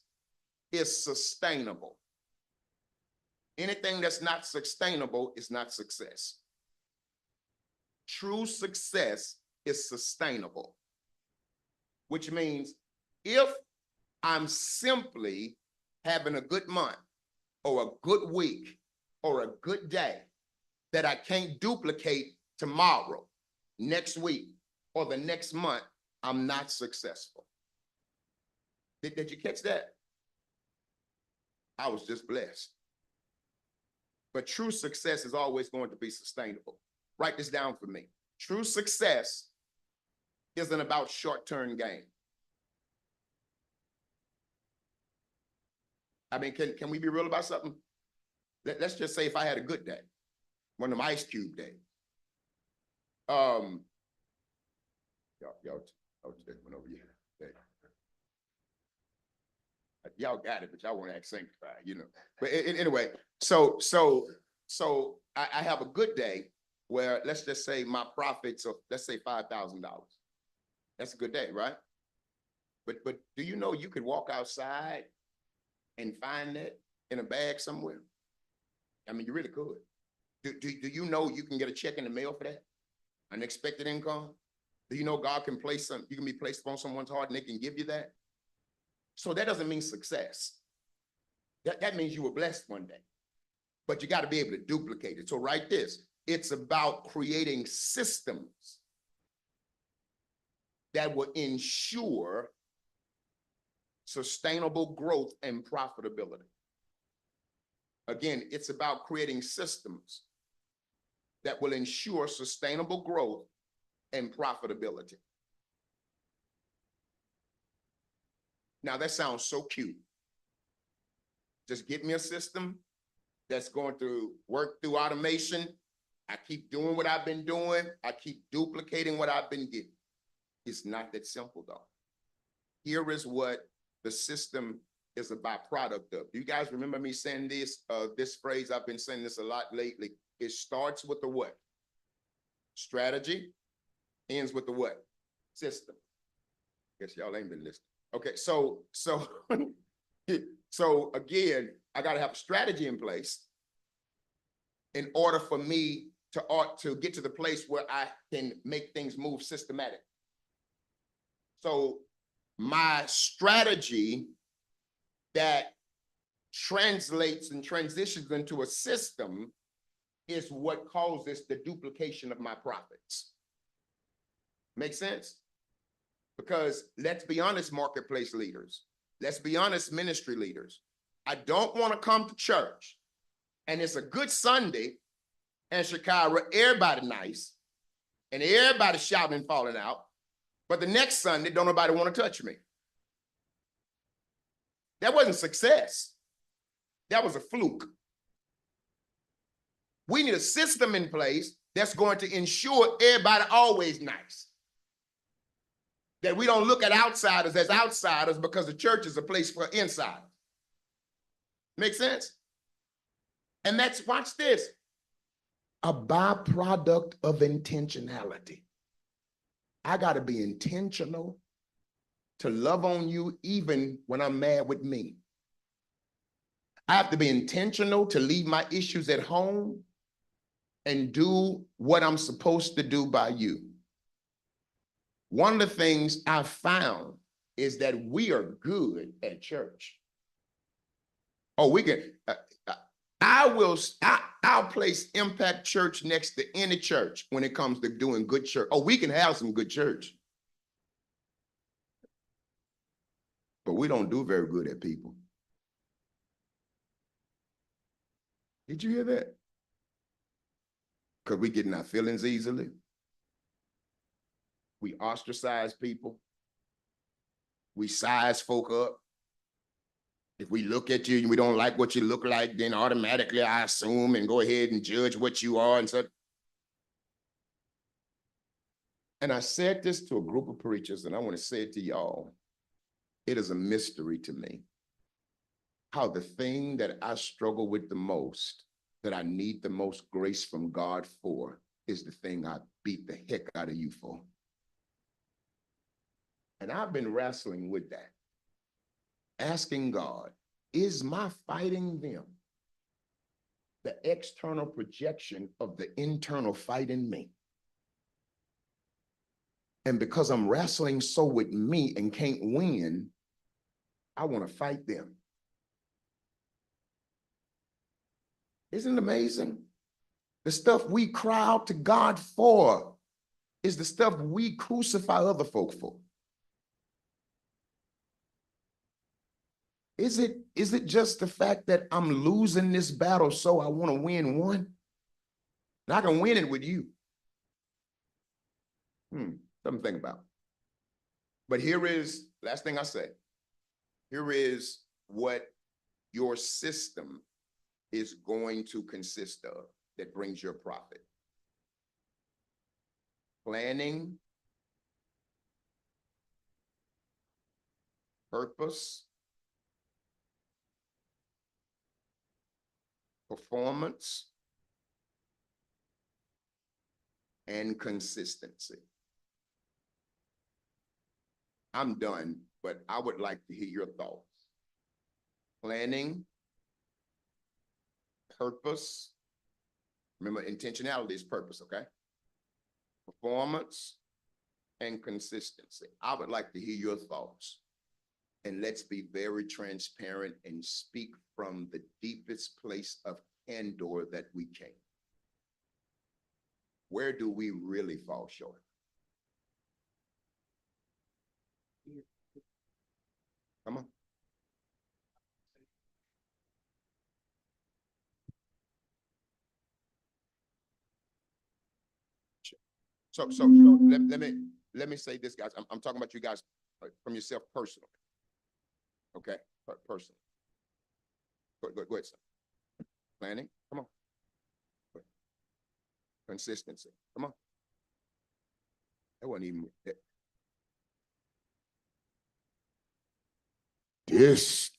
is sustainable. Anything that's not sustainable is not success. True success is sustainable, which means if I'm simply having a good month or a good week or a good day that I can't duplicate tomorrow, next week, or the next month, I'm not successful. Did you catch that? I was just blessed. But true success is always going to be sustainable. Write this down for me. True success isn't about short-term gain. I mean, can we be real about something? Let's just say if I had a good day, one of them Ice Cube days. Y'all take one over here. Y'all got it, but y'all want to act sanctified, you know. But anyway, so I have a good day where let's just say my profits are, let's say $5,000. That's a good day, right? But do you know you could walk outside and find that in a bag somewhere? I mean, you really could. Do you know you can get a check in the mail for that? Unexpected income? Do you know God can place you can be placed upon someone's heart and they can give you that? So that doesn't mean success. That means you were blessed one day, but you got to be able to duplicate it. So write this. It's about creating systems that will ensure sustainable growth and profitability. Again, it's about creating systems that will ensure sustainable growth and profitability. Now that sounds so cute. Just get me a system that's going to work through automation. I keep doing what I've been doing. I keep duplicating what I've been getting. It's not that simple though. Here is what the system is a byproduct of. Do you guys remember me saying this, this phrase? I've been saying this a lot lately. It starts with the what? Strategy, ends with the what? System. Guess y'all ain't been listening. Okay, so again, I got to have a strategy in place in order for me to get to the place where I can make things move systematic. So my strategy that translates and transitions into a system is what causes the duplication of my profits. Make sense? Because let's be honest, marketplace leaders, let's be honest, ministry leaders. I don't want to come to church and it's a good Sunday in Chicago, everybody nice and everybody shouting and falling out. But the next Sunday, don't nobody want to touch me. That wasn't success. That was a fluke. We need a system in place that's going to ensure everybody always nice. That we don't look at outsiders as outsiders because the church is a place for insiders. Make sense? And that's, watch this, a byproduct of intentionality. I got to be intentional to love on you even when I'm mad with me. I have to be intentional to leave my issues at home and do what I'm supposed to do by you. One of the things I found is that we are good at church. Oh, we can, I'll place Impact Church next to any church when it comes to doing good church. Oh, we can have some good church. But we don't do very good at people. Did you hear that? Because we get in our feelings easily. We ostracize people. We size folk up. If we look at you and we don't like what you look like, then automatically I assume and go ahead and judge what you are and so. And I said this to a group of preachers, and I want to say it to y'all. It is a mystery to me how the thing that I struggle with the most, that I need the most grace from God for, is the thing I beat the heck out of you for. And I've been wrestling with that, asking God, is my fighting them the external projection of the internal fight in me? And because I'm wrestling so with me and can't win, I want to fight them. Isn't it amazing? The stuff we cry out to God for is the stuff we crucify other folk for. Is it just the fact that I'm losing this battle, so I want to win one? And I can win it with you. Something to think about. But here is, last thing I say, here is what your system is going to consist of that brings your profit. Planning, purpose, performance, and consistency. I'm done, but I would like to hear your thoughts. Planning, purpose. Remember, intentionality is purpose, okay? Performance and consistency. I would like to hear your thoughts. And let's be very transparent and speak from the deepest place of candor that we can. Where do we really fall short? Come on. So let me say this, guys. I'm talking about you guys from yourself personally. Okay, personally. Go ahead, son. Planning, come on. Consistency, come on. That wasn't even that. This.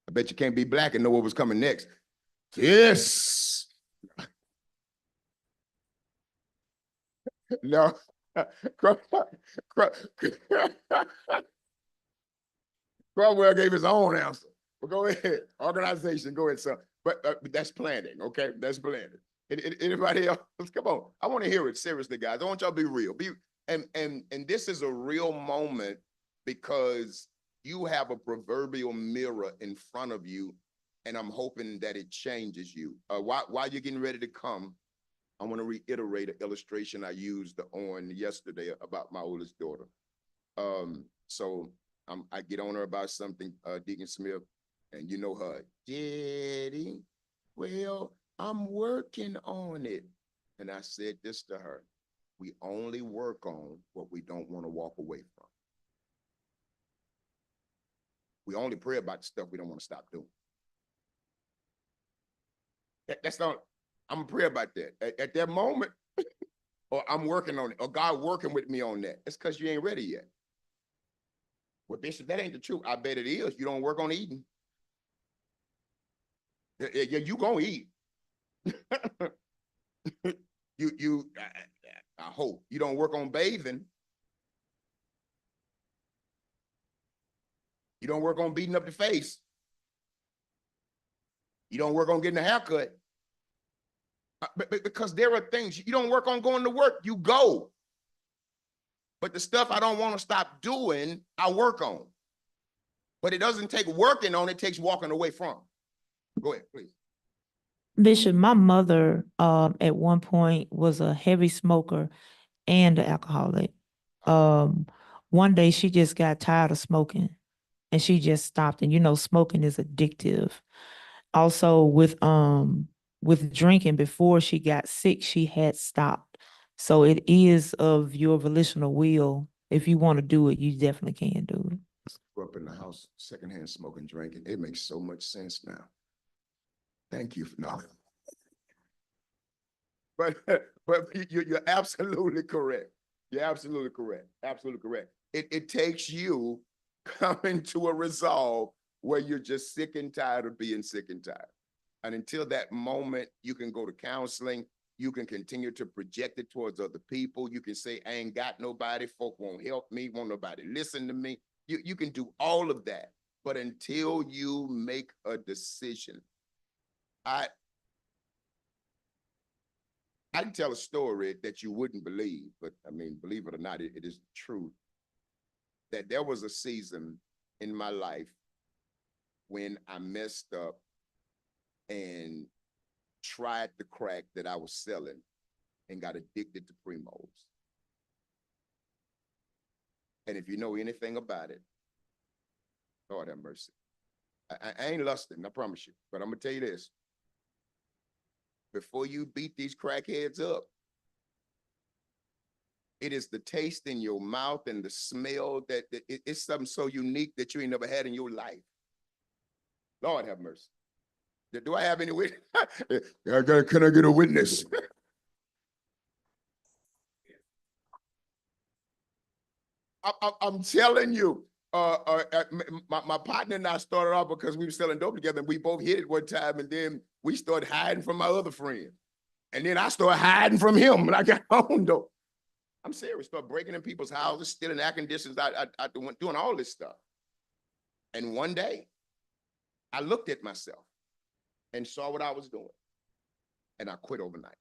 I bet you can't be black and know what was coming next. This. No. Cromwell gave his own answer. But go ahead. Organization, go ahead, son. But that's planning, okay? That's planning. Anybody else? Come on. I want to hear it seriously, guys. I want y'all to be real. And this is a real moment because you have a proverbial mirror in front of you, and I'm hoping that it changes you. While you're getting ready to come, I want to reiterate an illustration I used on yesterday about my oldest daughter. So I get on her about something, Deacon Smith, and you know her, Daddy, well, I'm working on it. And I said this to her, we only work on what we don't want to walk away from. We only pray about the stuff we don't want to stop doing. That's not, I'm gonna pray about that. At that moment, or I'm working on it, or God working with me on that. It's because you ain't ready yet. Well, Bishop, that ain't the truth. I bet it is. You don't work on eating. Yeah, you gonna eat. I hope you don't work on bathing. You don't work on beating up the face. You don't work on getting a haircut. Because there are things you don't work on going to work, you go. But the stuff I don't want to stop doing, I work on. But it doesn't take working on, it takes walking away from. Go ahead, please. Bishop, my mother at one point was a heavy smoker and an alcoholic. One day she just got tired of smoking and she just stopped. And you know, smoking is addictive. Also with drinking, before she got sick, she had stopped. So it is of your volitional will. If you want to do it, you definitely can do it. Grew up in the house, secondhand smoking, drinking. It makes so much sense now. Thank you for no. But you're absolutely correct. You're absolutely correct. Absolutely correct. It takes you coming to a resolve where you're just sick and tired of being sick and tired. And until that moment, you can go to counseling. You can continue to project it towards other people. You can say, I ain't got nobody. Folk won't help me. Won't nobody listen to me. You can do all of that. But until you make a decision, I can tell a story that you wouldn't believe, but I mean, believe it or not, it is true that there was a season in my life when I messed up and tried the crack that I was selling and got addicted to Primos. And if you know anything about it, Lord have mercy. I ain't lusting, I promise you, but I'm gonna tell you this. Before you beat these crackheads up, It is the taste in your mouth and the smell it's something so unique that you ain't never had in your life. Lord have mercy. Do I have any witness? Can I get a witness? I'm telling you, my partner and I started off because we were selling dope together, and we both hit it one time, and then we started hiding from my other friend. And then I started hiding from him when I got home, though. I'm serious. Start breaking in people's houses, stealing air conditioners, doing all this stuff. And one day, I looked at myself and saw what I was doing, and I quit overnight.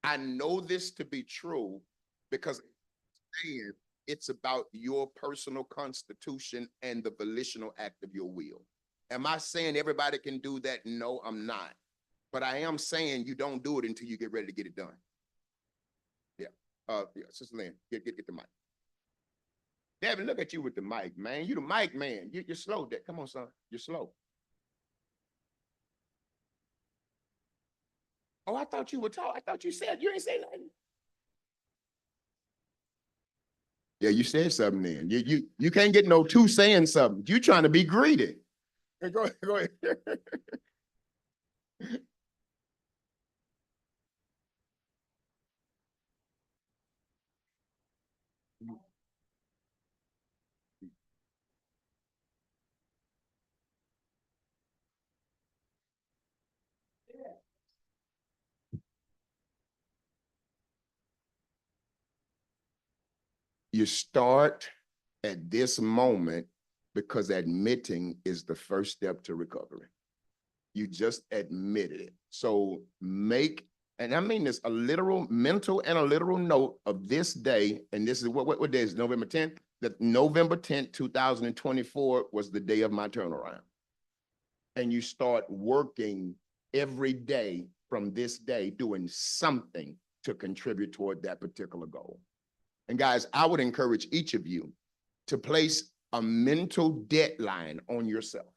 I know this to be true because it's about your personal constitution and the volitional act of your will. Am I saying everybody can do that? No, I'm not. But I am saying you don't do it until you get ready to get it done. Yeah. Sister Lynn, get the mic. Devin, look at you with the mic, man. You the mic man. You're slow, Dad. Come on, son. You're slow. Oh, I thought you were talking. I thought you said you ain't say nothing. Yeah, you said something then. You can't get no two saying something. You trying to be greedy. Go ahead. You start at this moment because admitting is the first step to recovery. You just admitted it. So make, and I mean this, a literal mental and a literal note of this day. And this is what day is November 10th? That November 10th, 2024 was the day of my turnaround. And you start working every day from this day, doing something to contribute toward that particular goal. And guys, I would encourage each of you to place a mental deadline on yourself.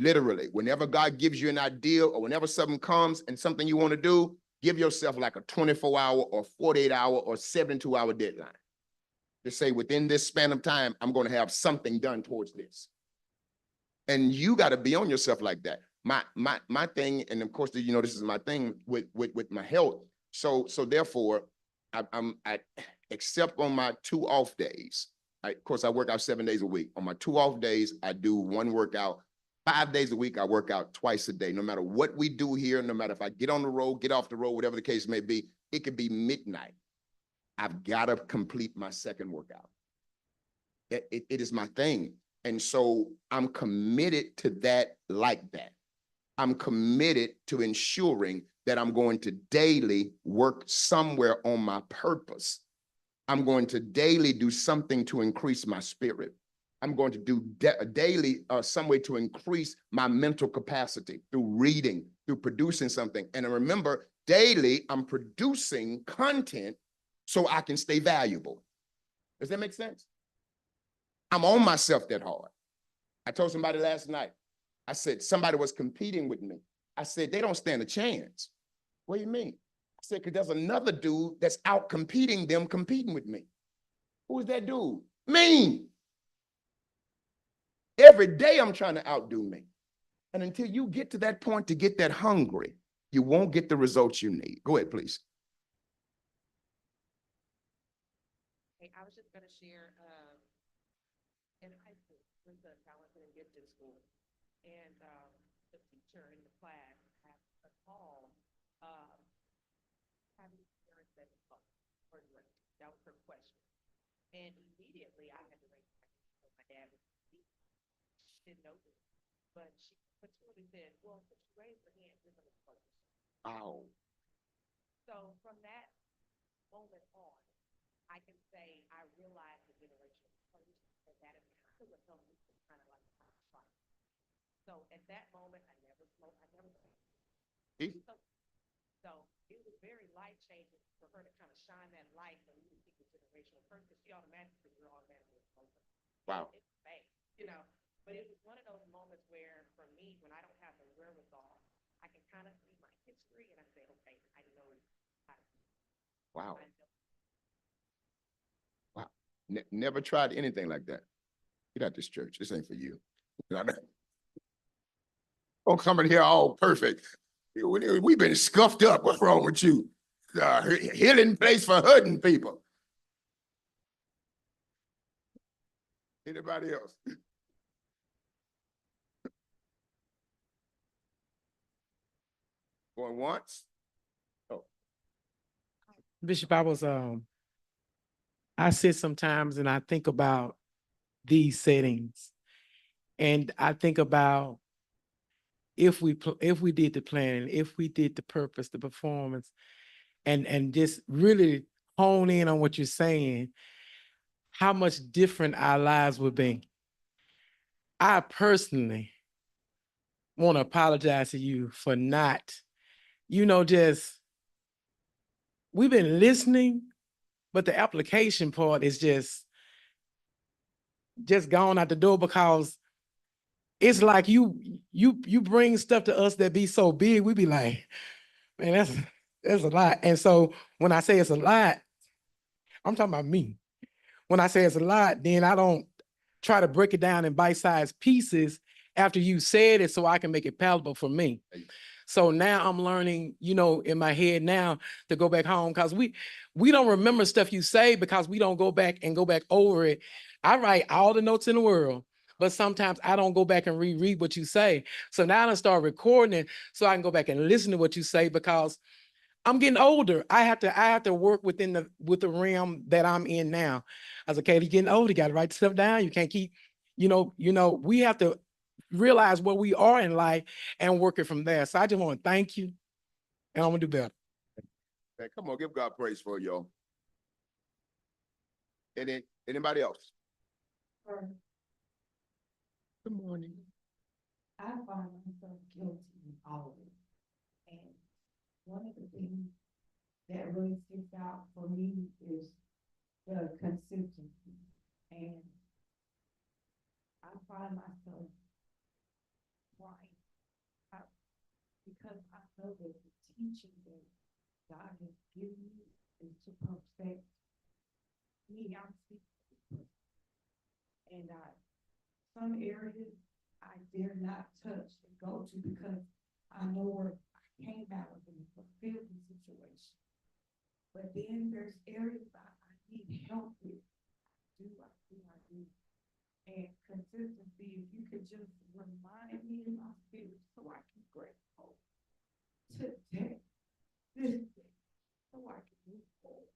Literally, whenever God gives you an idea or whenever something comes and something you want to do, give yourself like a 24-hour or 48-hour or 72-hour deadline. To say within this span of time, I'm going to have something done towards this. And you got to be on yourself like that. My thing, and of course, you know, this is my thing with my health. So therefore, I except on my 2 off days. Of course, I work out 7 days a week. On my 2 off days, I do 1 workout. 5 days a week, I work out twice a day. No matter what we do here, no matter if I get on the road, get off the road, whatever the case may be, it could be midnight. I've got to complete my second workout. It is my thing. And so I'm committed to that like that. I'm committed to ensuring that I'm going to daily work somewhere on my purpose. I'm going to daily do something to increase my spirit. I'm going to do daily some way to increase my mental capacity through reading, through producing something. And remember, daily I'm producing content so I can stay valuable. Does that make sense? I'm on myself that hard. I told somebody last night, I said, somebody was competing with me. I said, they don't stand a chance. What do you mean? I said, because there's another dude that's out competing them, competing with me. Who is that dude? Me. Every day I'm trying to outdo me. And until you get to that point to get that hungry, you won't get the results you need. Go ahead, please. Hey, I was just going to share in high school, went to talented and gifted school, and the teacher in the class had a call having parents that or that was her question, and immediately I had to raise my hand. My dad didn't know this, but she literally said, "Well, if you raise your hand, you're going to focus." Ow. So from that moment on, I can say I realized the generational curse, and that is kind of what helped me to kind of like fight. So at that moment, I never smoked, I never drank. So it was very life changing for her to kind of shine that light and you see the generational curse, because she automatically, you're automatically a smoker. Wow. It's bad, you know. But it was one of those moments where, for me, when I don't have the wherewithal, I can kind of see my history and I say, okay, I know Wow. Wow. Never tried anything like that. Get out this church. This ain't for you. Don't come in here all perfect. We've been scuffed up. What's wrong with you? Healing place for hurting people. Anybody else? Going once? Oh, Bishop, I sit sometimes and I think about these settings, and I think about if we did the planning, if we did the purpose, the performance, and just really hone in on what you're saying, how much different our lives would be. I personally want to apologize to you for not, just we've been listening, but the application part is just gone out the door, because it's like you bring stuff to us that be so big, we be like, man, that's a lot. And so when I say it's a lot, I'm talking about me. When I say it's a lot, then I don't try to break it down in bite-sized pieces after you said it so I can make it palatable for me. So now I'm learning, in my head now to go back home, because we don't remember stuff you say because we don't go back over it. I write all the notes in the world, but sometimes I don't go back and reread what you say. So now I start recording it so I can go back and listen to what you say, because I'm getting older. I have to work with the realm that I'm in now. I was like, okay, you're getting older, you got to write stuff down. You can't keep, we have to realize where we are in life and work it from there. So I just want to thank you, and I'm gonna do better. man, come on, give God praise for y'all. Anybody else? Good morning. I find myself guilty in all of it. And one of the things that really sticks out for me is the consistency. And I find myself crying out because I know that the teaching that God has given me is to perfect me. I'm speaking. And some areas I dare not touch and go to because I know where I came out of in a fulfilling situation. But then there's areas I need help with. I do. And consistency, if you could just remind me in my spirit so I can grab hold today, this day, so I can move forward.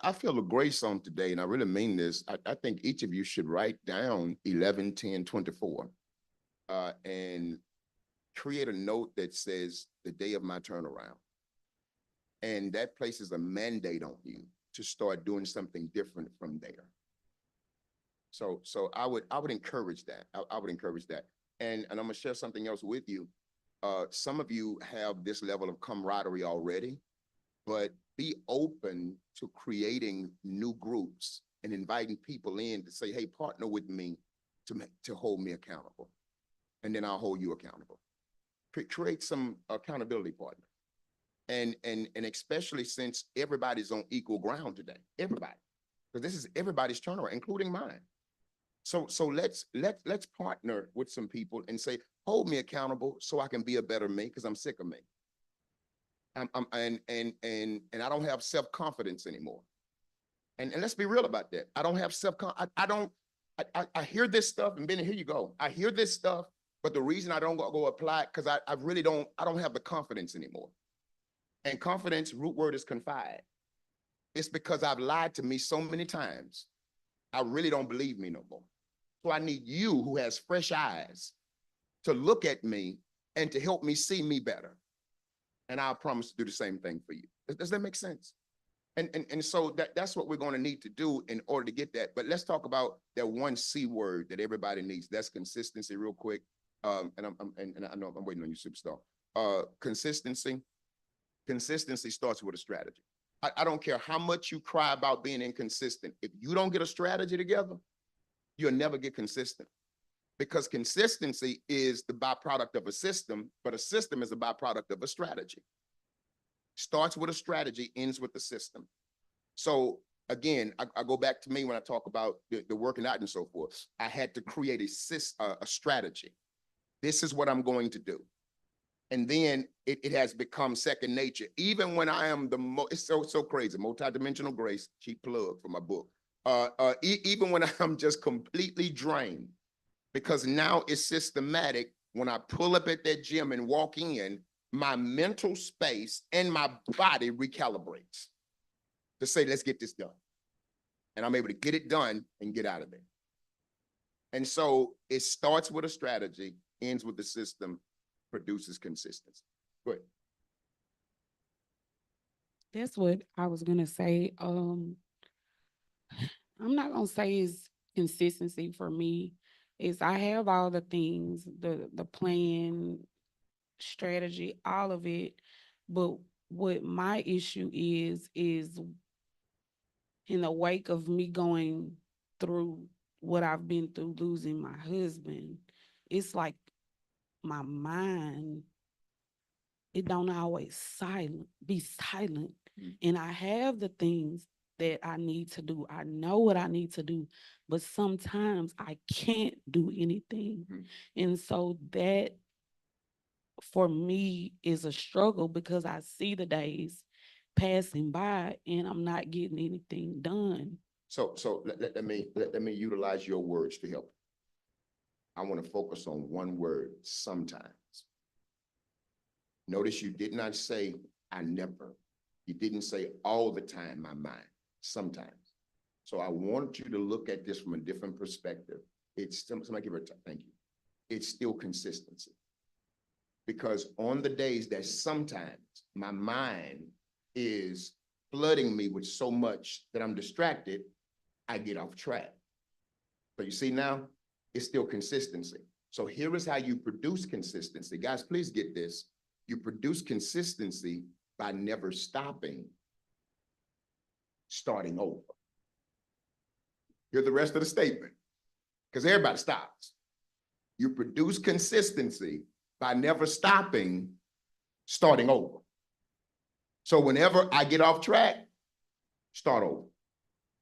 I feel a grace on today, and I really mean this. I think each of you should write down 11, 10, 24, and create a note that says the day of my turnaround. And that places a mandate on you to start doing something different from there. So I would encourage that. I would encourage that. And I'm gonna share something else with you. Some of you have this level of camaraderie already, but be open to creating new groups and inviting people in to say, hey, partner with me to hold me accountable. And then I'll hold you accountable. Create some accountability partner. And especially since everybody's on equal ground today, everybody, because this is everybody's turnaround, including mine. So let's partner with some people and say, hold me accountable so I can be a better me, because I'm sick of me. And I don't have self-confidence anymore. And let's be real about that. I don't have I hear this stuff, and Benny, here you go. I hear this stuff, but the reason I don't go apply it, because I don't have the confidence anymore. And confidence, root word is confide. It's because I've lied to me so many times. I really don't believe me no more. So I need you, who has fresh eyes, to look at me and to help me see me better. And I'll promise to do the same thing for you. Does that make sense? And so that's what we're going to need to do in order to get that. But let's talk about that one C word that everybody needs. That's consistency, real quick. And I know I'm waiting on you, superstar. Consistency. Consistency starts with a strategy. I don't care how much you cry about being inconsistent. If you don't get a strategy together, you'll never get consistent. Because consistency is the byproduct of a system, but a system is a byproduct of a strategy. starts with a strategy, ends with the system. So again, I go back to me when I talk about the working out and so forth. I had to create a strategy. This is what I'm going to do. And then it has become second nature. Even when I am it's so crazy, multidimensional grace, cheap plug for my book. Even when I'm just completely drained, because now it's systematic. When I pull up at that gym and walk in, my mental space and my body recalibrates to say, let's get this done. And I'm able to get it done and get out of there. And so it starts with a strategy, ends with the system, produces consistency. Go ahead. That's what I was gonna say. I'm not gonna say it's consistency for me. Is I have all the things, the plan, strategy, all of it. But what my issue is in the wake of me going through what I've been through, losing my husband, it's like my mind, it don't always be silent. And I have the things that I need to do. I know what I need to do, but sometimes I can't do anything. And so that for me is a struggle because I see the days passing by and I'm not getting anything done. So let me utilize your words to help. I want to focus on one word, sometimes. Notice you did not say, I never. You didn't say all the time, my mind, sometimes. So I want you to look at this from a different perspective. It's, somebody give her a thank you. It's still consistency. Because on the days that sometimes my mind is flooding me with so much that I'm distracted, I get off track. So you see now, it's still consistency. So here is how you produce consistency. Guys, please get this. You produce consistency by never stopping, starting over. Hear the rest of the statement, because everybody stops. You produce consistency by never stopping, starting over. So whenever I get off track, start over.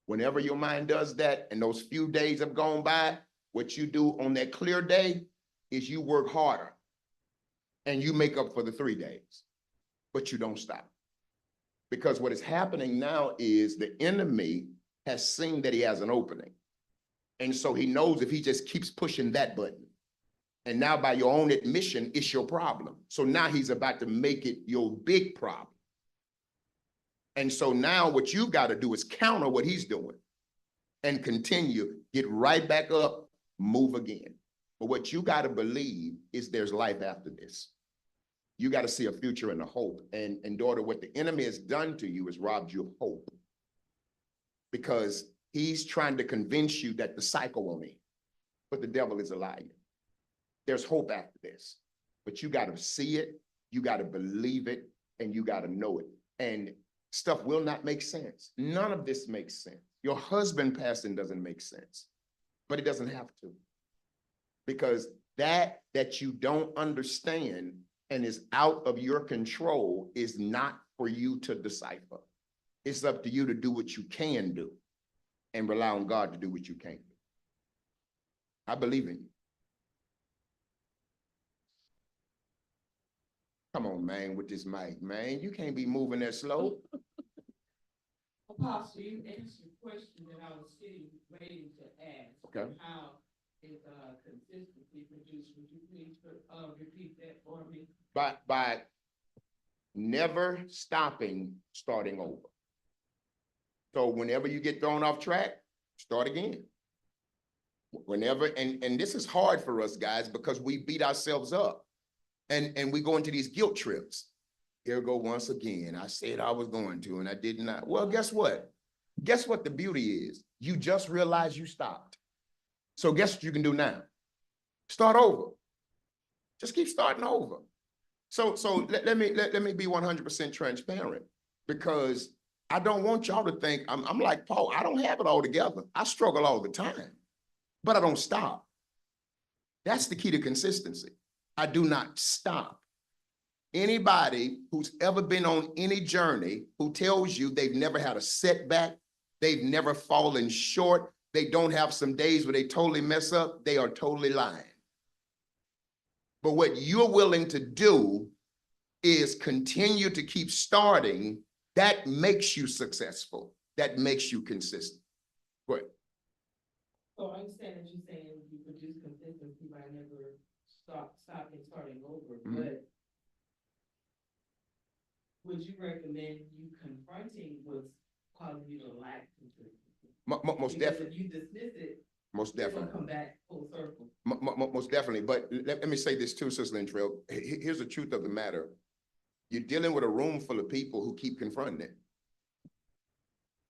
Whenever your mind does that and those few days have gone by, what you do on that clear day is you work harder and you make up for the 3 days, but you don't stop. Because what is happening now is the enemy has seen that he has an opening. And so he knows if he just keeps pushing that button, and now by your own admission, it's your problem. So now he's about to make it your big problem. And so now what you got to do is counter what he's doing and continue, get right back up, move again. But what you got to believe is there's life after this. You got to see a future and a hope. And daughter, what the enemy has done to you is robbed you of hope, because he's trying to convince you that the cycle won't end. But the devil is a liar. There's hope after this, but you got to see it, you got to believe it, and you got to know it. And stuff will not make sense. None of this makes sense. Your husband passing doesn't make sense, but it doesn't have to. Because that you don't understand and is out of your control is not for you to decipher. It's up to you to do what you can do and rely on God to do what you can't do. I believe in you. Come on, man, with this mic, man. You can't be moving that slow. Apostle, you answered the question that I was sitting waiting to ask. Okay. How is consistency produced? Would you please repeat that for me? By never stopping, starting over. So whenever you get thrown off track, start again. Whenever, and this is hard for us guys because we beat ourselves up and we go into these guilt trips. Here go once again. I said I was going to, and I did not. Well, guess what? Guess what the beauty is? You just realized you stopped. So guess what you can do now? Start over. Just keep starting over. So let me be 100% transparent, because I don't want y'all to think I'm like Paul. I don't have it all together. I struggle all the time, but I don't stop. That's the key to consistency. I do not stop. Anybody who's ever been on any journey who tells you they've never had a setback, they've never fallen short, they don't have some days where they totally mess up, they are totally lying. But what you're willing to do is continue to keep starting. That makes you successful. That makes you consistent. Go ahead. So I understand that you're saying you produce consistency by never stop and starting over, Mhm. but would you recommend you confronting what's causing you to lack consistency? Most Because definitely. if you dismiss it, Most it's gonna definitely. come back full circle. Most definitely. But let me say this too, Sister Lintrell. Here's the truth of the matter. You're dealing with a room full of people who keep confronting it.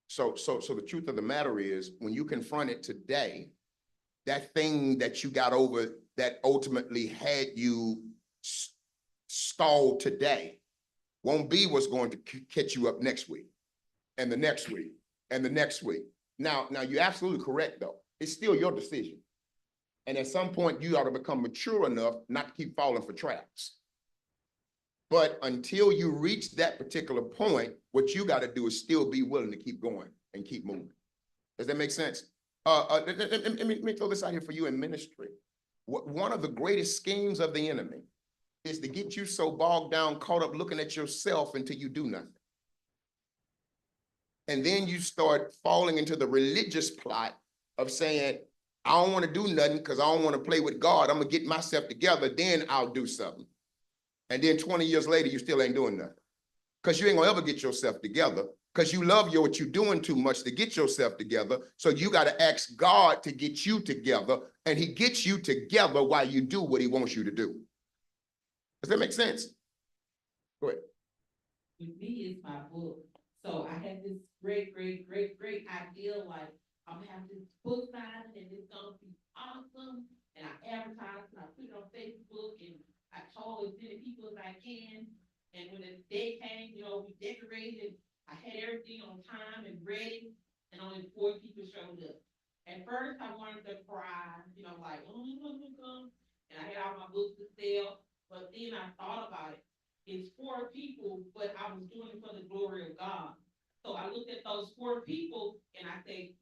So the truth of the matter is, when you confront it today, that thing that you got over that ultimately had you stalled today won't be what's going to catch you up next week and the next week and the next week. Now you're absolutely correct though. It's still your decision. And at some point you ought to become mature enough not to keep falling for traps. But until you reach that particular point, what you got to do is still be willing to keep going and keep moving. Does that make sense? Let me throw this out here for you in ministry. One of the greatest schemes of the enemy is to get you so bogged down, caught up looking at yourself until you do nothing. And then you start falling into the religious plot of saying, I don't want to do nothing because I don't want to play with God. I'm going to get myself together, then I'll do something. And then 20 years later, you still ain't doing nothing. Because you ain't gonna ever get yourself together, because you love what you're doing too much to get yourself together. So you got to ask God to get you together, and he gets you together while you do what he wants you to do. Does that make sense? Go ahead. With me, it's my book. So I had this great idea, like, I'm gonna have this book signing and it's gonna be awesome. And I advertised and I put it on Facebook and I told as many people as I can. And when the day came, you know, we decorated, I had everything on time and ready, and only 4 people showed up. At first, I wanted to cry, you know, like, oh, and I had all my books to sell. But then I thought about it. It's 4 people, but I was doing it for the glory of God. So I looked at those 4 people and I said,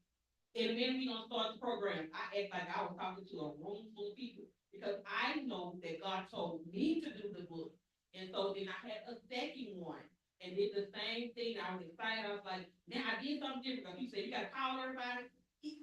in a minute, we're gonna start the program. I act like I was talking to a room full of people because I know that God told me to do the book. And so then I had a second one and did the same thing. I was excited. I was like, now I did something different. Like you said, you gotta call everybody,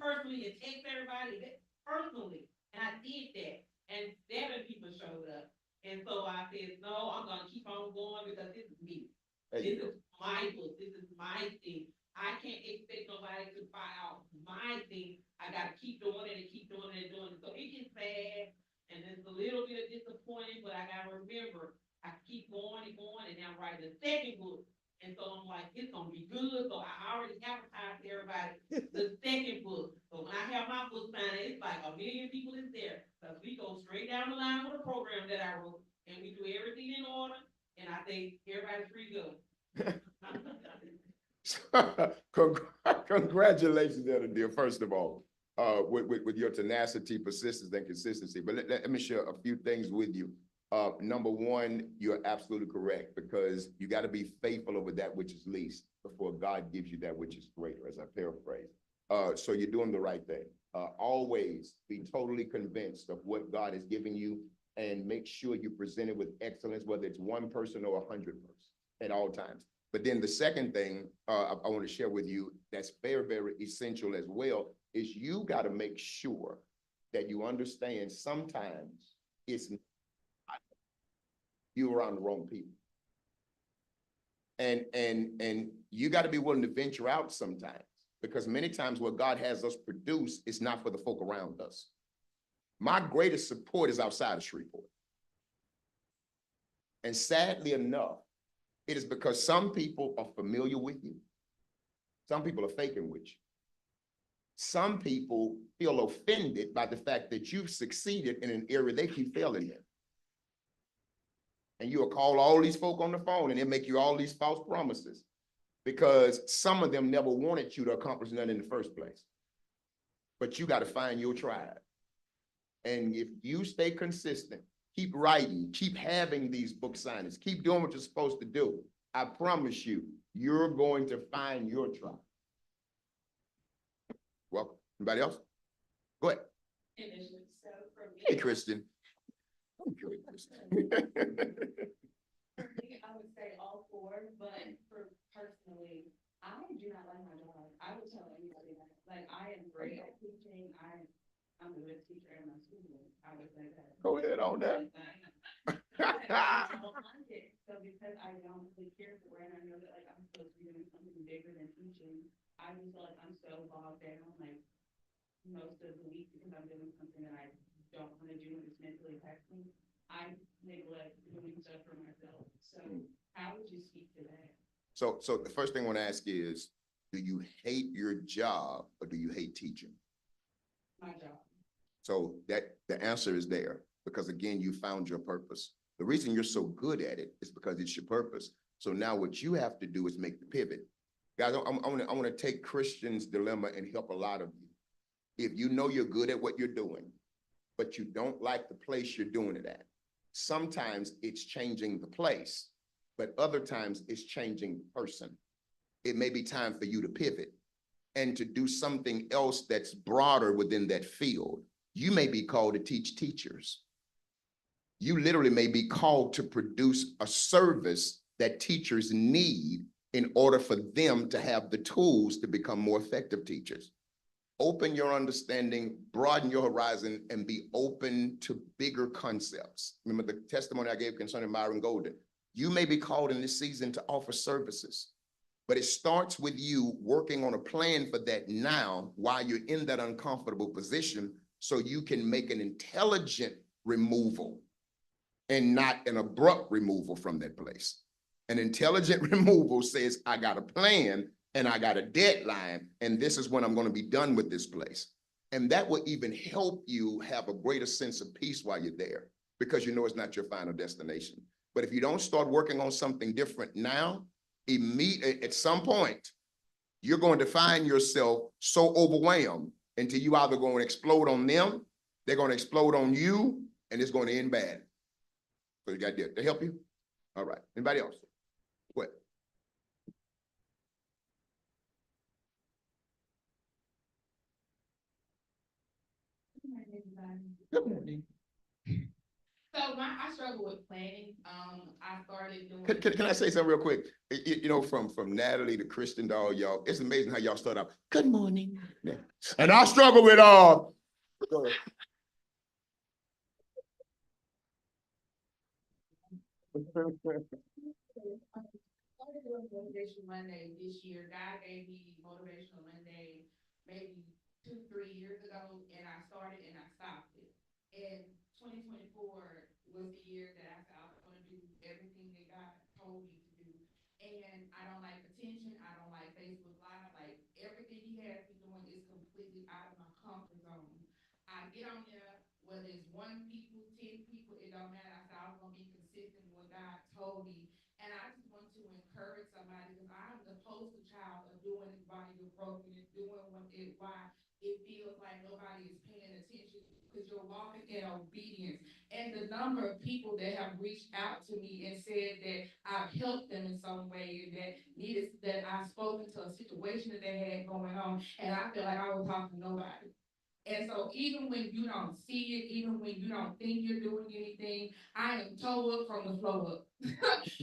personally, and text everybody personally. And I did that. And 7 people showed up. And so I said, no, I'm gonna keep on going because this is me. This is my book. This is my thing. I can't expect nobody to buy out my thing. I gotta keep doing it and keep doing it and doing it. So it gets bad and it's a little bit disappointing, but I gotta remember I keep going and going, and now I'm writing the second book. And so I'm like, it's gonna be good. So I already advertised to everybody the second book. So when I have my book signed, it's like 1 million people is there. So we go straight down the line with a program that I wrote, and we do everything in order. And I say, everybody's free to go. Congratulations, Elder Dear, first of all, with your tenacity, persistence, and consistency. But let me share a few things with you. Number one, you're absolutely correct, because you got to be faithful over that which is least before God gives you that which is greater, as I paraphrase. So you're doing the right thing. Always be totally convinced of what God is giving you, and make sure you present it with excellence, whether it's 1 person or 100 persons at all times. But then the second thing I want to share with you that's very, very essential as well is you got to make sure that you understand sometimes it's not you're around the wrong people. And you got to be willing to venture out sometimes, because many times what God has us produce is not for the folk around us. My greatest support is outside of Shreveport. And sadly enough, it is because some people are familiar with you. Some people are faking with you. Some people feel offended by the fact that you've succeeded in an area they keep failing in. And you'll call all these folk on the phone and they'll make you all these false promises, because some of them never wanted you to accomplish nothing in the first place. But you got to find your tribe. And if you stay consistent, keep writing, keep having these book signings, keep doing what you're supposed to do. I promise you, you're going to find your tribe. Welcome. Anybody else? Go ahead. Hey, Kristen. Okay, Kristen. For me, I would say all four, but for personally, I do not like my job. I would tell anybody that. Like, I am great at teaching. I'm the best teacher in my school. I would say that. Go ahead on that. I don't like it. So because I don't really care for it, and I know that like I'm supposed to be doing something bigger than teaching, I just feel like I'm so bogged down like most of the week because I'm doing something that I don't want to do and it's mentally taxing. I neglect doing stuff for myself. So how would you speak to that? So the first thing I want to ask is, do you hate your job or do you hate teaching? My job. So that the answer is there because again, you found your purpose. The reason you're so good at it is because it's your purpose. So now what you have to do is make the pivot. Guys, I want to take Christian's dilemma and help a lot of you. If you know you're good at what you're doing, but you don't like the place you're doing it at, sometimes it's changing the place, but other times it's changing the person. It may be time for you to pivot and to do something else that's broader within that field. You may be called to teach teachers. You literally may be called to produce a service that teachers need in order for them to have the tools to become more effective teachers. Open your understanding, broaden your horizon, and be open to bigger concepts. Remember the testimony I gave concerning Myron Golden. You may be called in this season to offer services, but it starts with you working on a plan for that now while you're in that uncomfortable position so you can make an intelligent removal and not an abrupt removal from that place. An intelligent removal says, I got a plan and I got a deadline, and this is when I'm going to be done with this place. And that will even help you have a greater sense of peace while you're there because you know it's not your final destination. But if you don't start working on something different now, at some point, you're going to find yourself so overwhelmed until you either going to explode on them, they're going to explode on you, and it's going to end bad. So you got that. They help you? All right. Anybody else? What? Good morning. So I struggle with planning. I started doing. Can I say something real quick? You know, from Natalie to Kristen to all y'all, it's amazing how y'all start out. Good morning. Yeah. And I struggle with Go ahead. Motivation Monday this year. God gave me Motivational Monday maybe 2-3 years ago, and I started and I stopped it. And 2024 was the year that I said I was going to do everything that God told me to do. And I don't like attention. I don't like Facebook Live. Like everything He has me doing is completely out of my comfort zone. I get on there, whether it's 1 people, 10 people, it don't matter. I said I was going to be consistent with what God told me. And I just want to encourage somebody because I'm the poster child of doing it while you're broken and doing why it feels like nobody is paying attention because you're walking in obedience. And the number of people that have reached out to me and said that I've helped them in some way and that I've spoken to a situation that they had going on, and I feel like I was talking to nobody. And so even when you don't see it, even when you don't think you're doing anything, I am toe up from the floor up.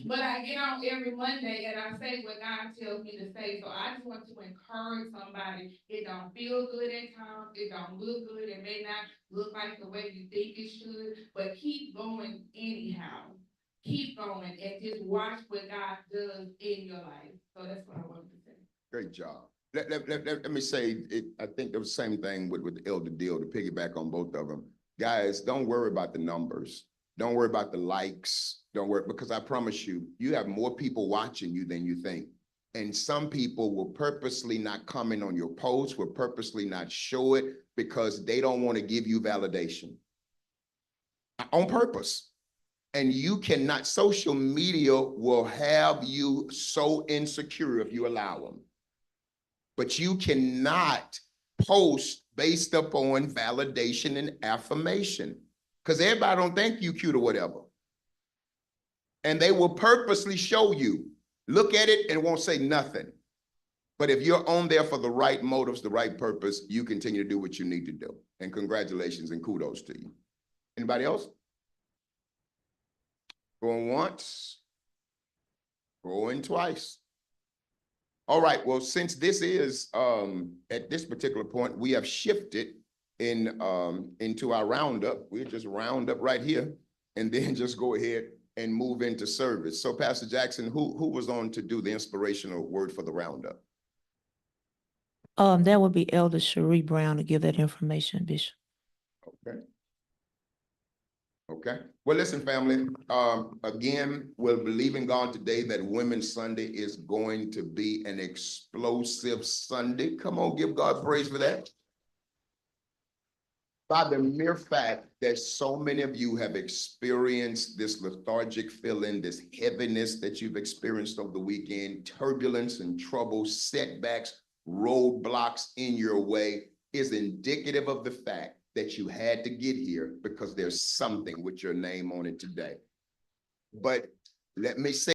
But I get on every Monday and I say what God tells me to say. So I just want to encourage somebody. It don't feel good at times. It don't look good. It may not look like the way you think it should, but keep going anyhow. Keep going and just watch what God does in your life. So that's what I wanted to say. Great job. Let me say, I think the same thing with Elder Deal to piggyback on both of them. Guys, don't worry about the numbers. Don't worry about the likes. Don't worry, because I promise you, you have more people watching you than you think. And some people will purposely not comment on your posts, will purposely not show it because they don't want to give you validation. On purpose. And you cannot, social media will have you so insecure if you allow them. But you cannot post based upon validation and affirmation. Because everybody don't think you cute or whatever. And they will purposely show you, look at it and won't say nothing. But if you're on there for the right motives, the right purpose, you continue to do what you need to do. And congratulations and kudos to you. Anybody else? Going once, going twice. All right, well, since this is, at this particular point, we have shifted into our roundup. We'll just round up right here and then just go ahead and move into service. So Pastor Jackson, who was on to do the inspirational word for the roundup? That would be Elder Cherie Brown to give that information, Bishop. Okay. Okay. Well, listen, family, again, we're believing God today that Women's Sunday is going to be an explosive Sunday. Come on, give God praise for that. By the mere fact that so many of you have experienced this lethargic feeling, this heaviness that you've experienced over the weekend, turbulence and trouble, setbacks, roadblocks in your way, is indicative of the fact that you had to get here because there's something with your name on it today. But let me say